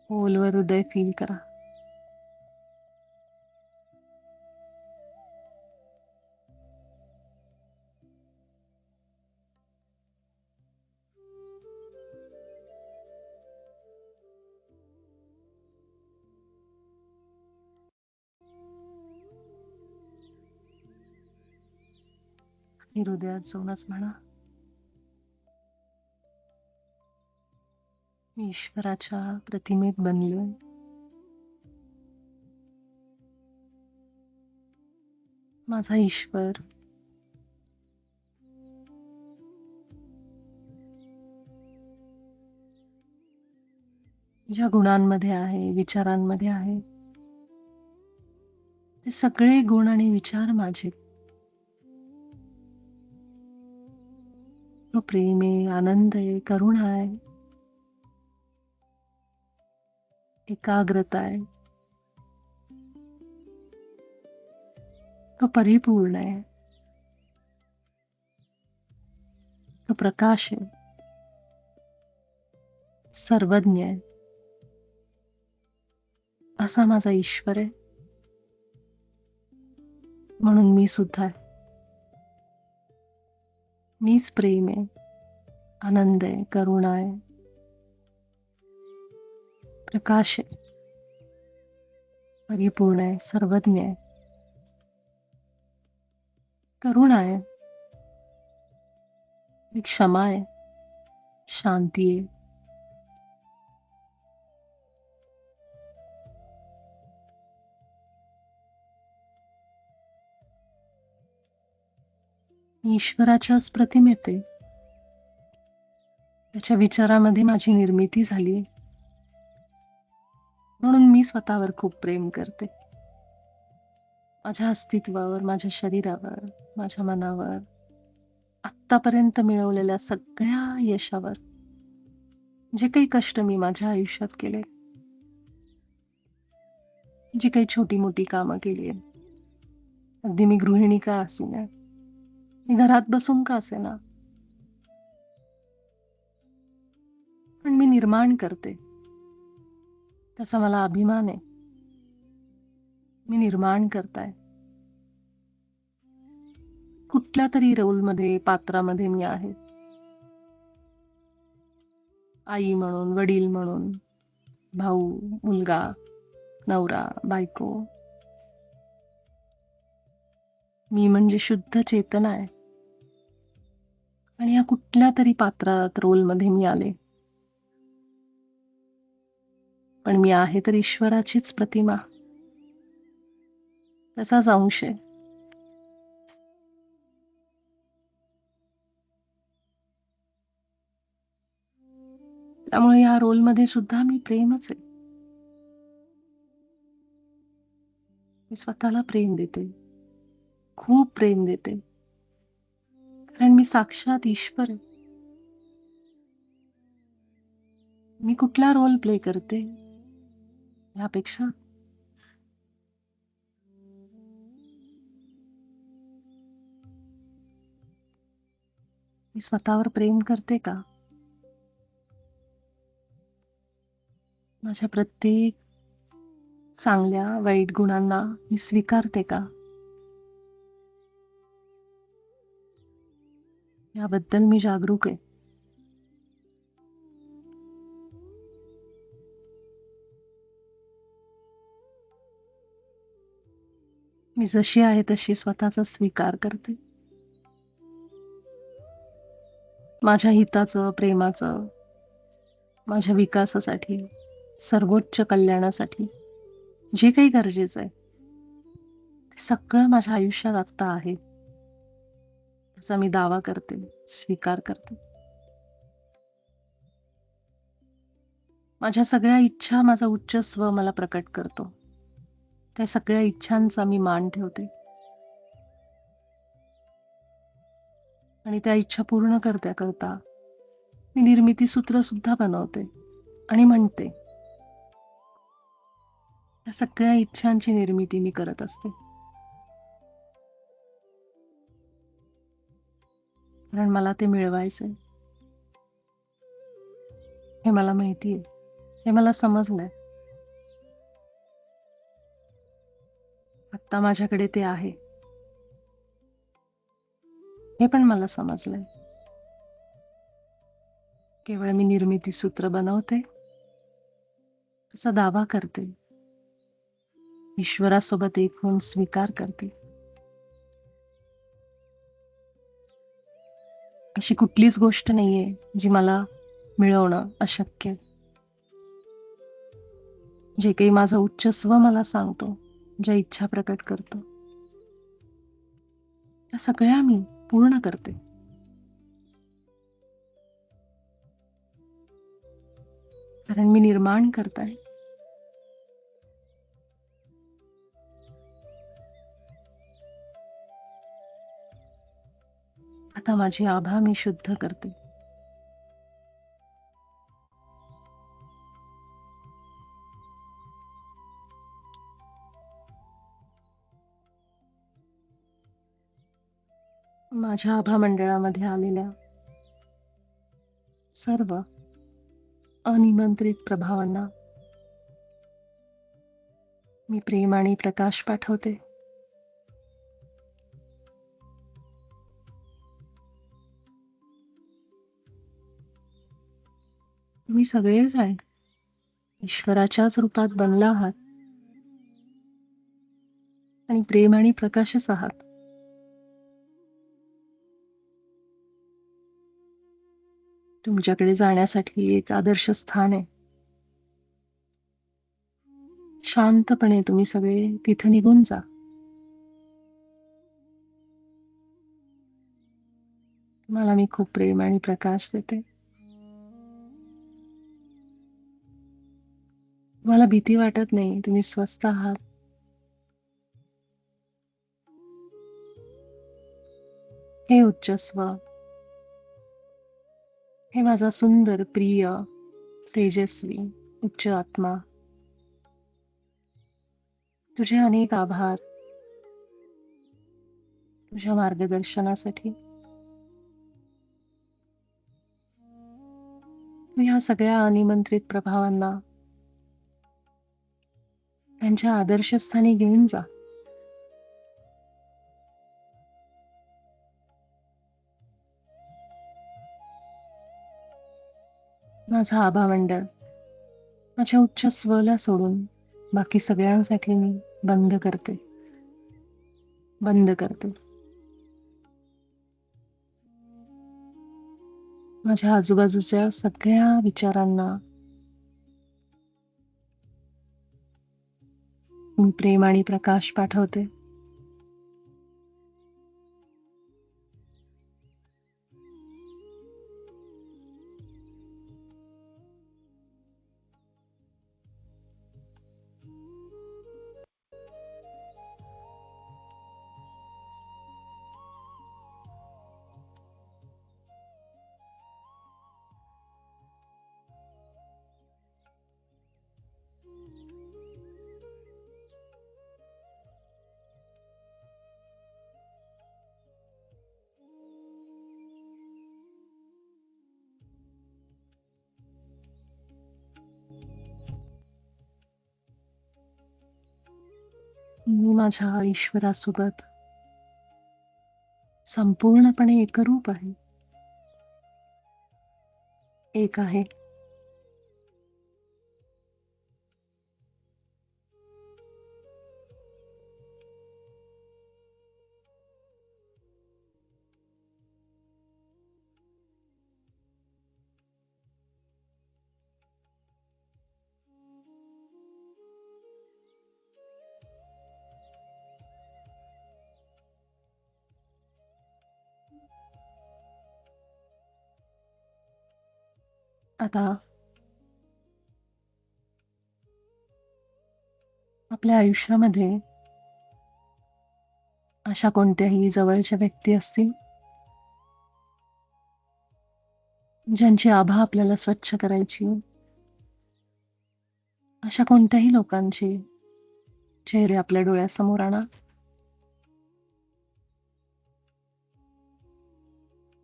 खोलवर हृदय फील करा. आणि हृदयात जाऊनच म्हणा, "मी ईश्वराच्या प्रतिमेत बनलोय. माझा ईश्वर ज्या गुणांमध्ये आहे, विचारांमध्ये आहे, ते सगळे गुण आणि विचार माझे. तो प्रेम आहे, आनंद आहे, करुणा आहे, एकाग्रता आहे. तो परिपूर्ण आहे. तो प्रकाश आहे, सर्वज्ञ आहे. असा माझा ईश्वर आहे. म्हणून मी सुद्धा आहे. मीच प्रेम आहे, आनंद आहे, करुणा आहे, प्रकाश आहे, परिपूर्ण आहे, सर्वज्ञ आहे, करुणा आहे, मी क्षमा आहे, शांती आहे. मी ईश्वराच्याच प्रतिमेत आहे. त्याच्या विचारामध्ये माझी निर्मिती झाली. म्हणून मी स्वतःवर खूप प्रेम करते. माझ्या अस्तित्वावर, माझ्या शरीरावर, माझ्या मनावर, आत्तापर्यंत मिळवलेल्या सगळ्या यशावर, जे काही कष्ट मी माझ्या आयुष्यात केले, जी काही छोटी-मोठी कामं केली आहेत, अगदी मी गृहिणी का असेना, मी घरात बसून का असेना, पण मी निर्माण करते. त्याचा मला अभिमान आहे. मी निर्माण करताय. कुठल्यातरी रोलमध्ये, पात्रामध्ये मी आहे. आई म्हणून, वडील म्हणून, भाऊ, मुलगा, नवरा, बायको. मी म्हणजे शुद्ध चेतना आहे. आणि या कुठल्यातरी पात्रात, रोलमध्ये मी आले. पण मी आहे तर ईश्वराचीच प्रतिमा. त्याचाच अंश आहे. त्यामुळे या रोलमध्ये सुद्धा मी प्रेमच आहे. मी स्वतःला प्रेम देते. खूप प्रेम देते. कारण मी साक्षात ईश्वर आहे. मी कुठला रोल प्ले करते यापेक्षा मी स्वतःवर प्रेम करते का? माझ्या प्रत्येक चांगल्या वाईट गुणांना मी स्वीकारते का? याबद्दल मी जागरूक आहे. मी जशी आहे तशी स्वतःचा स्वीकार करते. माझ्या हिताचं, प्रेमाचं, माझ्या विकासासाठी सर्वोच्च कल्याणासाठी जे काही गरजेचं आहे ते सगळं माझ्या आयुष्यात आत्ता आहे, त्याचा मी दावा करते, स्वीकार करते. माझ्या सगळ्या इच्छा माझा उच्च स्व मला प्रकट करतो. त्या सगळ्या इच्छांचा मी मान ठेवते आणि त्या इच्छा पूर्ण करता करता मी निर्मिती सूत्र सुद्धा बनवते आणि म्हणते, त्या सगळ्या इच्छांची निर्मिती मी करत असते. कारण मला ते मिळवायचंय. हे मला माहितीये. हे मला समजलंय. आत्ता माझ्याकडे ते आहे. हे पण मला समजलंय. केवळ मी निर्मिती सूत्र बनवते, त्याचा दावा करते, ईश्वरासोबत एक होऊन स्वीकार करते. अशी कुठलीच गोष्ट नाहीये जी मला मिळवणं अशक्य आहे. जे काही माझा उच्च स्व मला सांगतो, ज्या इच्छा प्रकट करतो, त्या सगळ्या मी पूर्ण करते. कारण मी निर्माण करताय. आता माझी आभा मी शुद्ध करते. माझ्या आभा मंडळामध्ये आलेल्या सर्व अनिमंत्रित प्रभावांना मी प्रेम आणि प्रकाश पाठवते. तुम्ही सगळेजण ईश्वराच्याच रूपात बनला आहात आणि प्रेम आणि प्रकाशच आहात. तुमच्याकडे जाण्यासाठी एक आदर्श स्थान आहे. शांतपणे तुम्ही सगळे तिथे निघून जा. तुम्हाला मी खूप प्रेम आणि प्रकाश देते. तुम्हाला भीती वाटत नाही. तुम्ही स्वस्थ आहात. हे उच्च स्व, हे माझा सुंदर, प्रिय, तेजस्वी उच्च आत्मा, तुझे अनेक आभार तुझ्या मार्गदर्शनासाठी. तू ह्या सगळ्या अनिमंत्रित प्रभावांना त्यांच्या आदर्शस्थानी घेऊन जा. माझा आभा मंडळ माझ्या उच्च स्वला सोडून बाकी सगळ्यांसाठी मी बंद करते. बंद करते. माझ्या आजूबाजूच्या सगळ्या विचारांना मी प्रेम आणि प्रकाश पाठवते. मी माझ्या ईश्वरासोबत संपूर्णपणे एकरूप आहे. एक आहे. आता आपल्या आयुष्यामध्ये अशा कोणत्याही जवळच्या व्यक्ती असतील, ज्यांची आभा आपल्याला स्वच्छ करायची, अशा कोणत्याही लोकांचे चेहरे आपल्या डोळ्यासमोर आणा.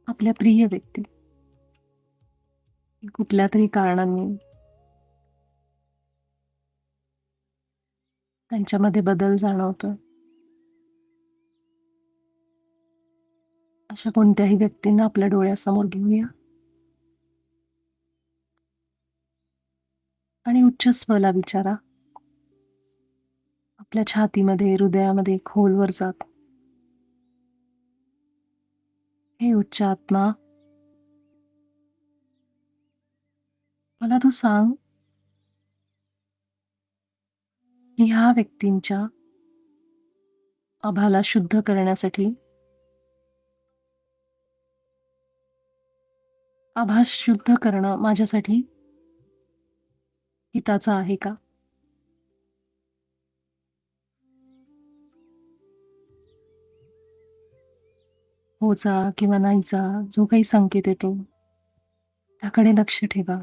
आपल्या प्रिय व्यक्ती कुठल्या तरी कारणांनी त्यांच्यामध्ये बदल जाणवतो. अशा कोणत्याही व्यक्तींना आपल्या डोळ्यासमोर घेऊया आणि उच्च स्वला विचारा. आपल्या छातीमध्ये, हृदयामध्ये खोलवर जात हे उच्च आत्मा, मला तू सांग की ह्या व्यक्तींच्या आभाला शुद्ध करण्यासाठी, आभास शुद्ध करणं माझ्यासाठी हिताचं आहे का? होचा किंवा नाहीचा जो काही संकेत येतो त्याकडे लक्ष ठेवा.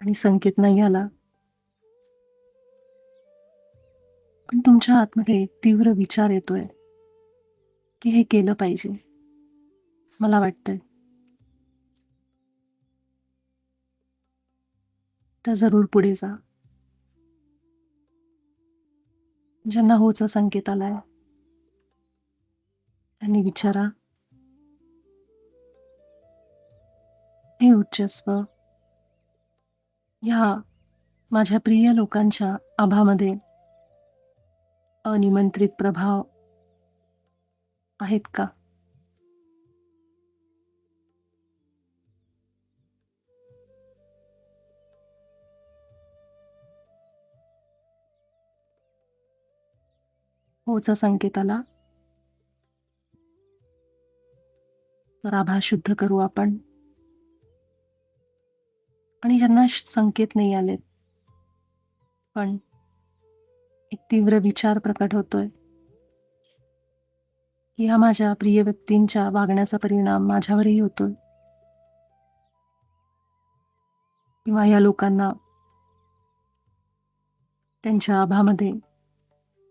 आणि संकेत नाही आला पण तुमच्या आतमध्ये एक तीव्र विचार येतोय की हे केलं पाहिजे, मला वाटतंय, तर जरूर पुढे जा. ज्यांना होचा संकेत आलाय त्यांनी विचारा, हे उच्चस्व, ह्या माझ्या प्रिय लोकांच्या आभामध्ये अनिमंत्रित प्रभाव आहेत का? होचा संकेत आला तर आभा शुद्ध करू आपण. आणि ज्यांना संकेत नाही आलेत पण एक तीव्र विचार प्रकट होतोय की हा माझ्या प्रिय व्यक्तींच्या वागण्याचा परिणाम माझ्यावरही होतोय, किंवा या लोकांना त्यांच्या आभामध्ये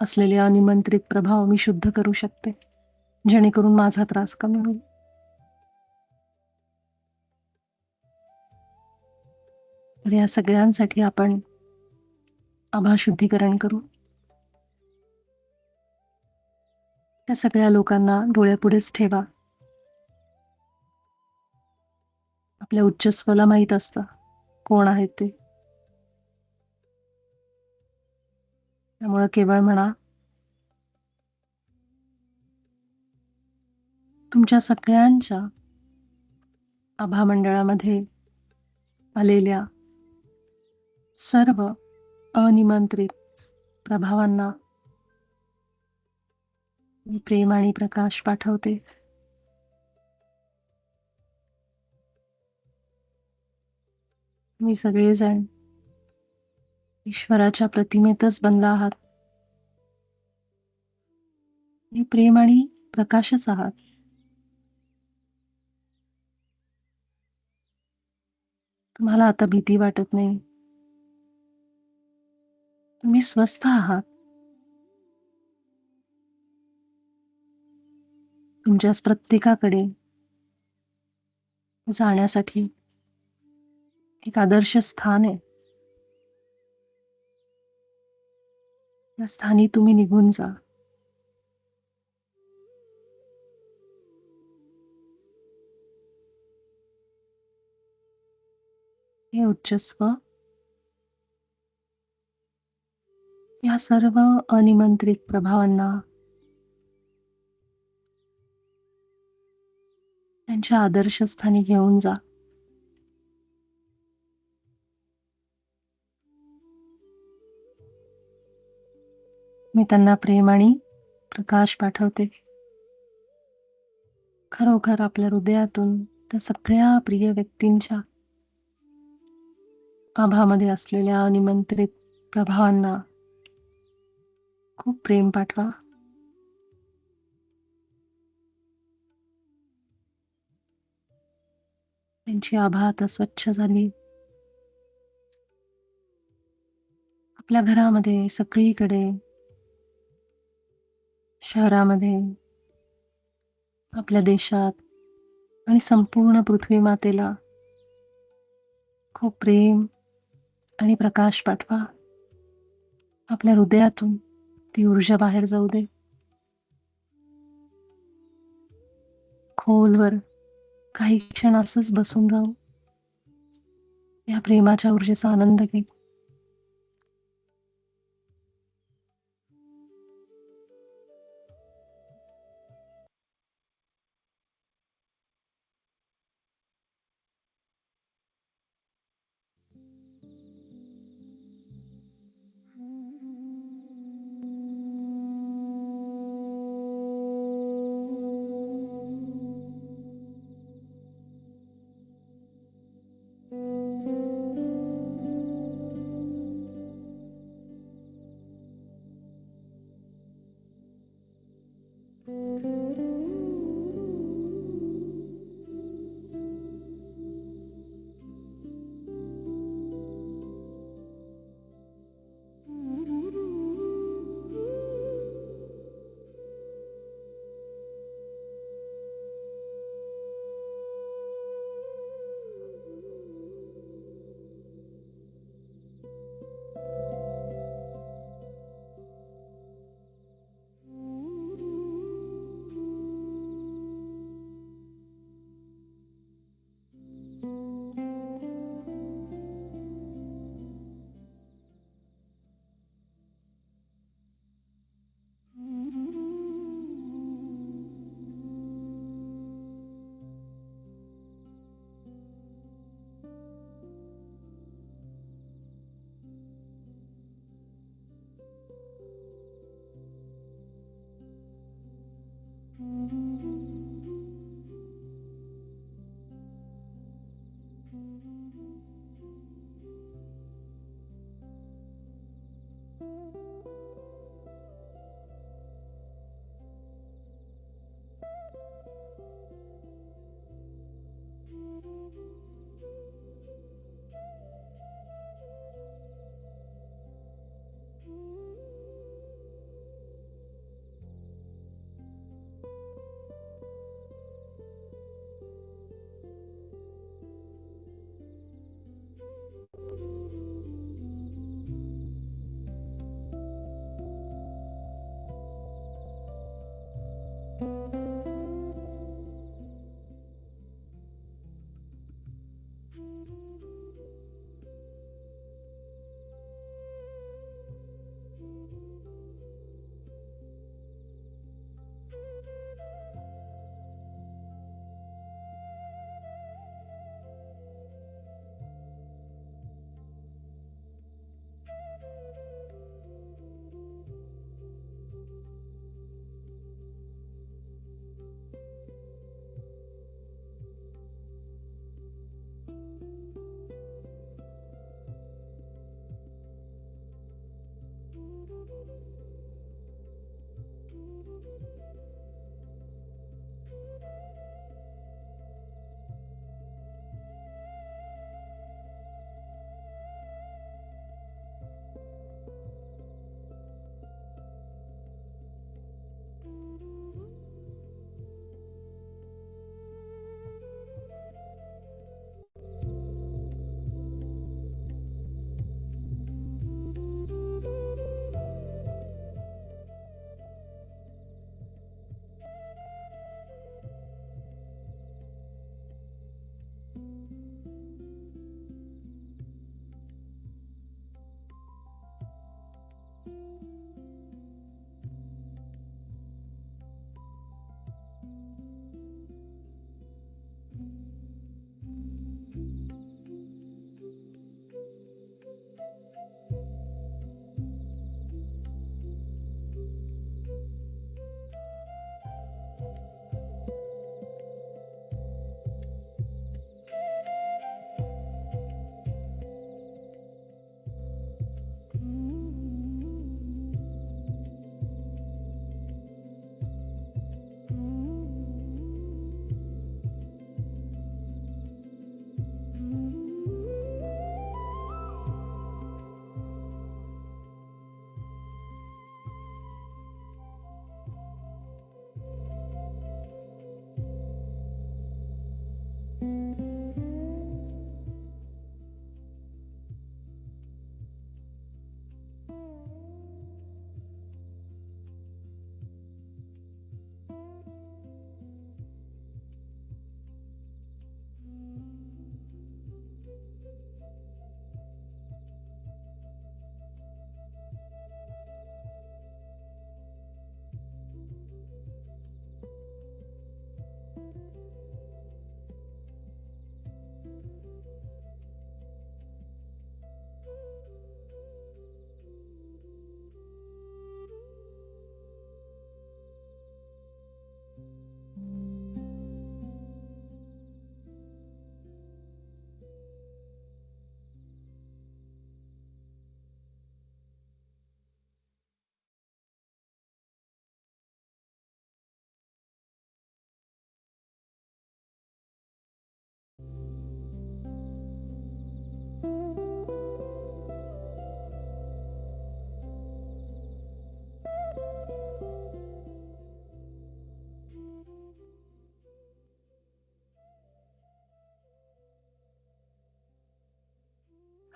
असलेले अनिमंत्रित प्रभाव मी शुद्ध करू शकते, जेणेकरून माझा त्रास कमी होईल. तर या सगळ्यांसाठी आपण आभा शुद्धीकरण करू. त्या सगळ्या लोकांना डोळ्यापुढेच ठेवा. आपल्या उच्चस्वला माहीत असतं कोण आहेत ते, त्यामुळे केवळ म्हणा, तुमच्या सगळ्यांच्या आभा मंडळामध्ये आलेल्या सर्व अनिमंत्रित प्रभावांना मी प्रेम आणि प्रकाश पाठवते. तुम्ही सगळेजण ईश्वराच्या प्रतिमेतच बनला आहात आणि प्रेम आणि प्रकाशच आहात. तुम्हाला आता भीती वाटत नाही, तुम्ही स्वस्थ आहात. तुमच्याच प्रत्येकाकडे जाण्यासाठी एक आदर्श स्थान आहे. त्या स्थानी तुम्ही निघून जा. हे उच्चस्व या सर्व अनिमंत्रित प्रभावांना त्यांच्या आदर्शस्थानी घेऊन जा. मी त्यांना प्रेम आणि प्रकाश पाठवते. खरोखर आपल्या हृदयातून त्या सगळ्या प्रिय व्यक्तींच्या आभामध्ये असलेल्या अनिमंत्रित प्रभावांना खूप प्रेम पाठवा. त्यांची आभा आता स्वच्छ झाली. आपल्या घरामध्ये सगळीकडे, शहरामध्ये, आपल्या देशात आणि संपूर्ण पृथ्वी मातेला खूप प्रेम आणि प्रकाश पाठवा. आपल्या हृदयातून ती ऊर्जा बाहेर जाऊ दे. खोलवर काही क्षण असंच बसून राहू. या प्रेमाच्या ऊर्जेचा आनंद घे.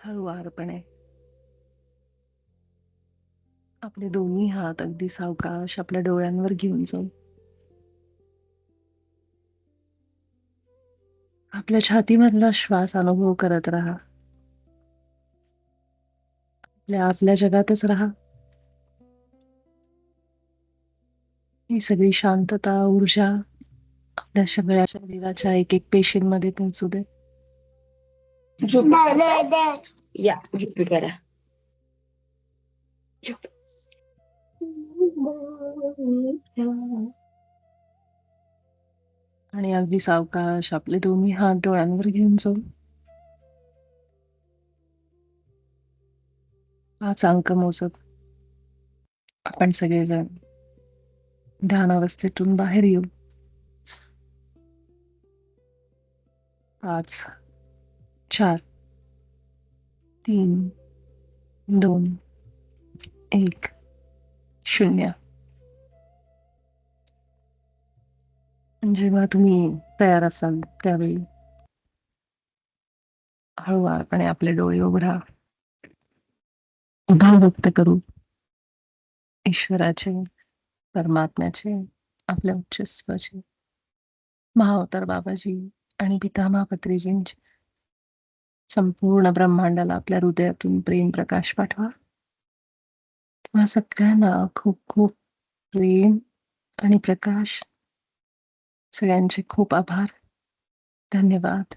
हळुवारपणे आपले दोन्ही हात अगदी सावकाश आपल्या डोळ्यांवर घेऊन जाऊ. आपल्या छातीमधला श्वास अनुभव करत राहा. आपल्या आतल्या जगातच राहा. ही सगळी शांतता, ऊर्जा आपल्या सगळ्या शरीराच्या एक एक पेशींमध्ये पोहोचू दे. झोप. या झोपी करा. झोप. आणि अगदी सावकाश आपले दोन्ही हात डोळ्यांवर घेऊन जाऊ. 5 अंक मोजत आपण सगळेजण ध्यानावस्थेतून बाहेर येऊ. 5, 4, 3, 2, 1, 0. जेव्हा तुम्ही तयार असाल त्यावेळी हळुवारपणे आपले डोळे उघडा. आभार व्यक्त करू ईश्वराचे, परमात्म्याचे, आपल्या उच्चस्वाचे, महाअवतार बाबाजी आणि पितामह पत्रीजींचे. संपूर्ण ब्रह्मांडाला आपल्या हृदयातून प्रेम प्रकाश पाठवा. तुम्हा सगळ्यांना खूप खूप प्रेम आणि प्रकाश. सगळ्यांचे खूप आभार. धन्यवाद.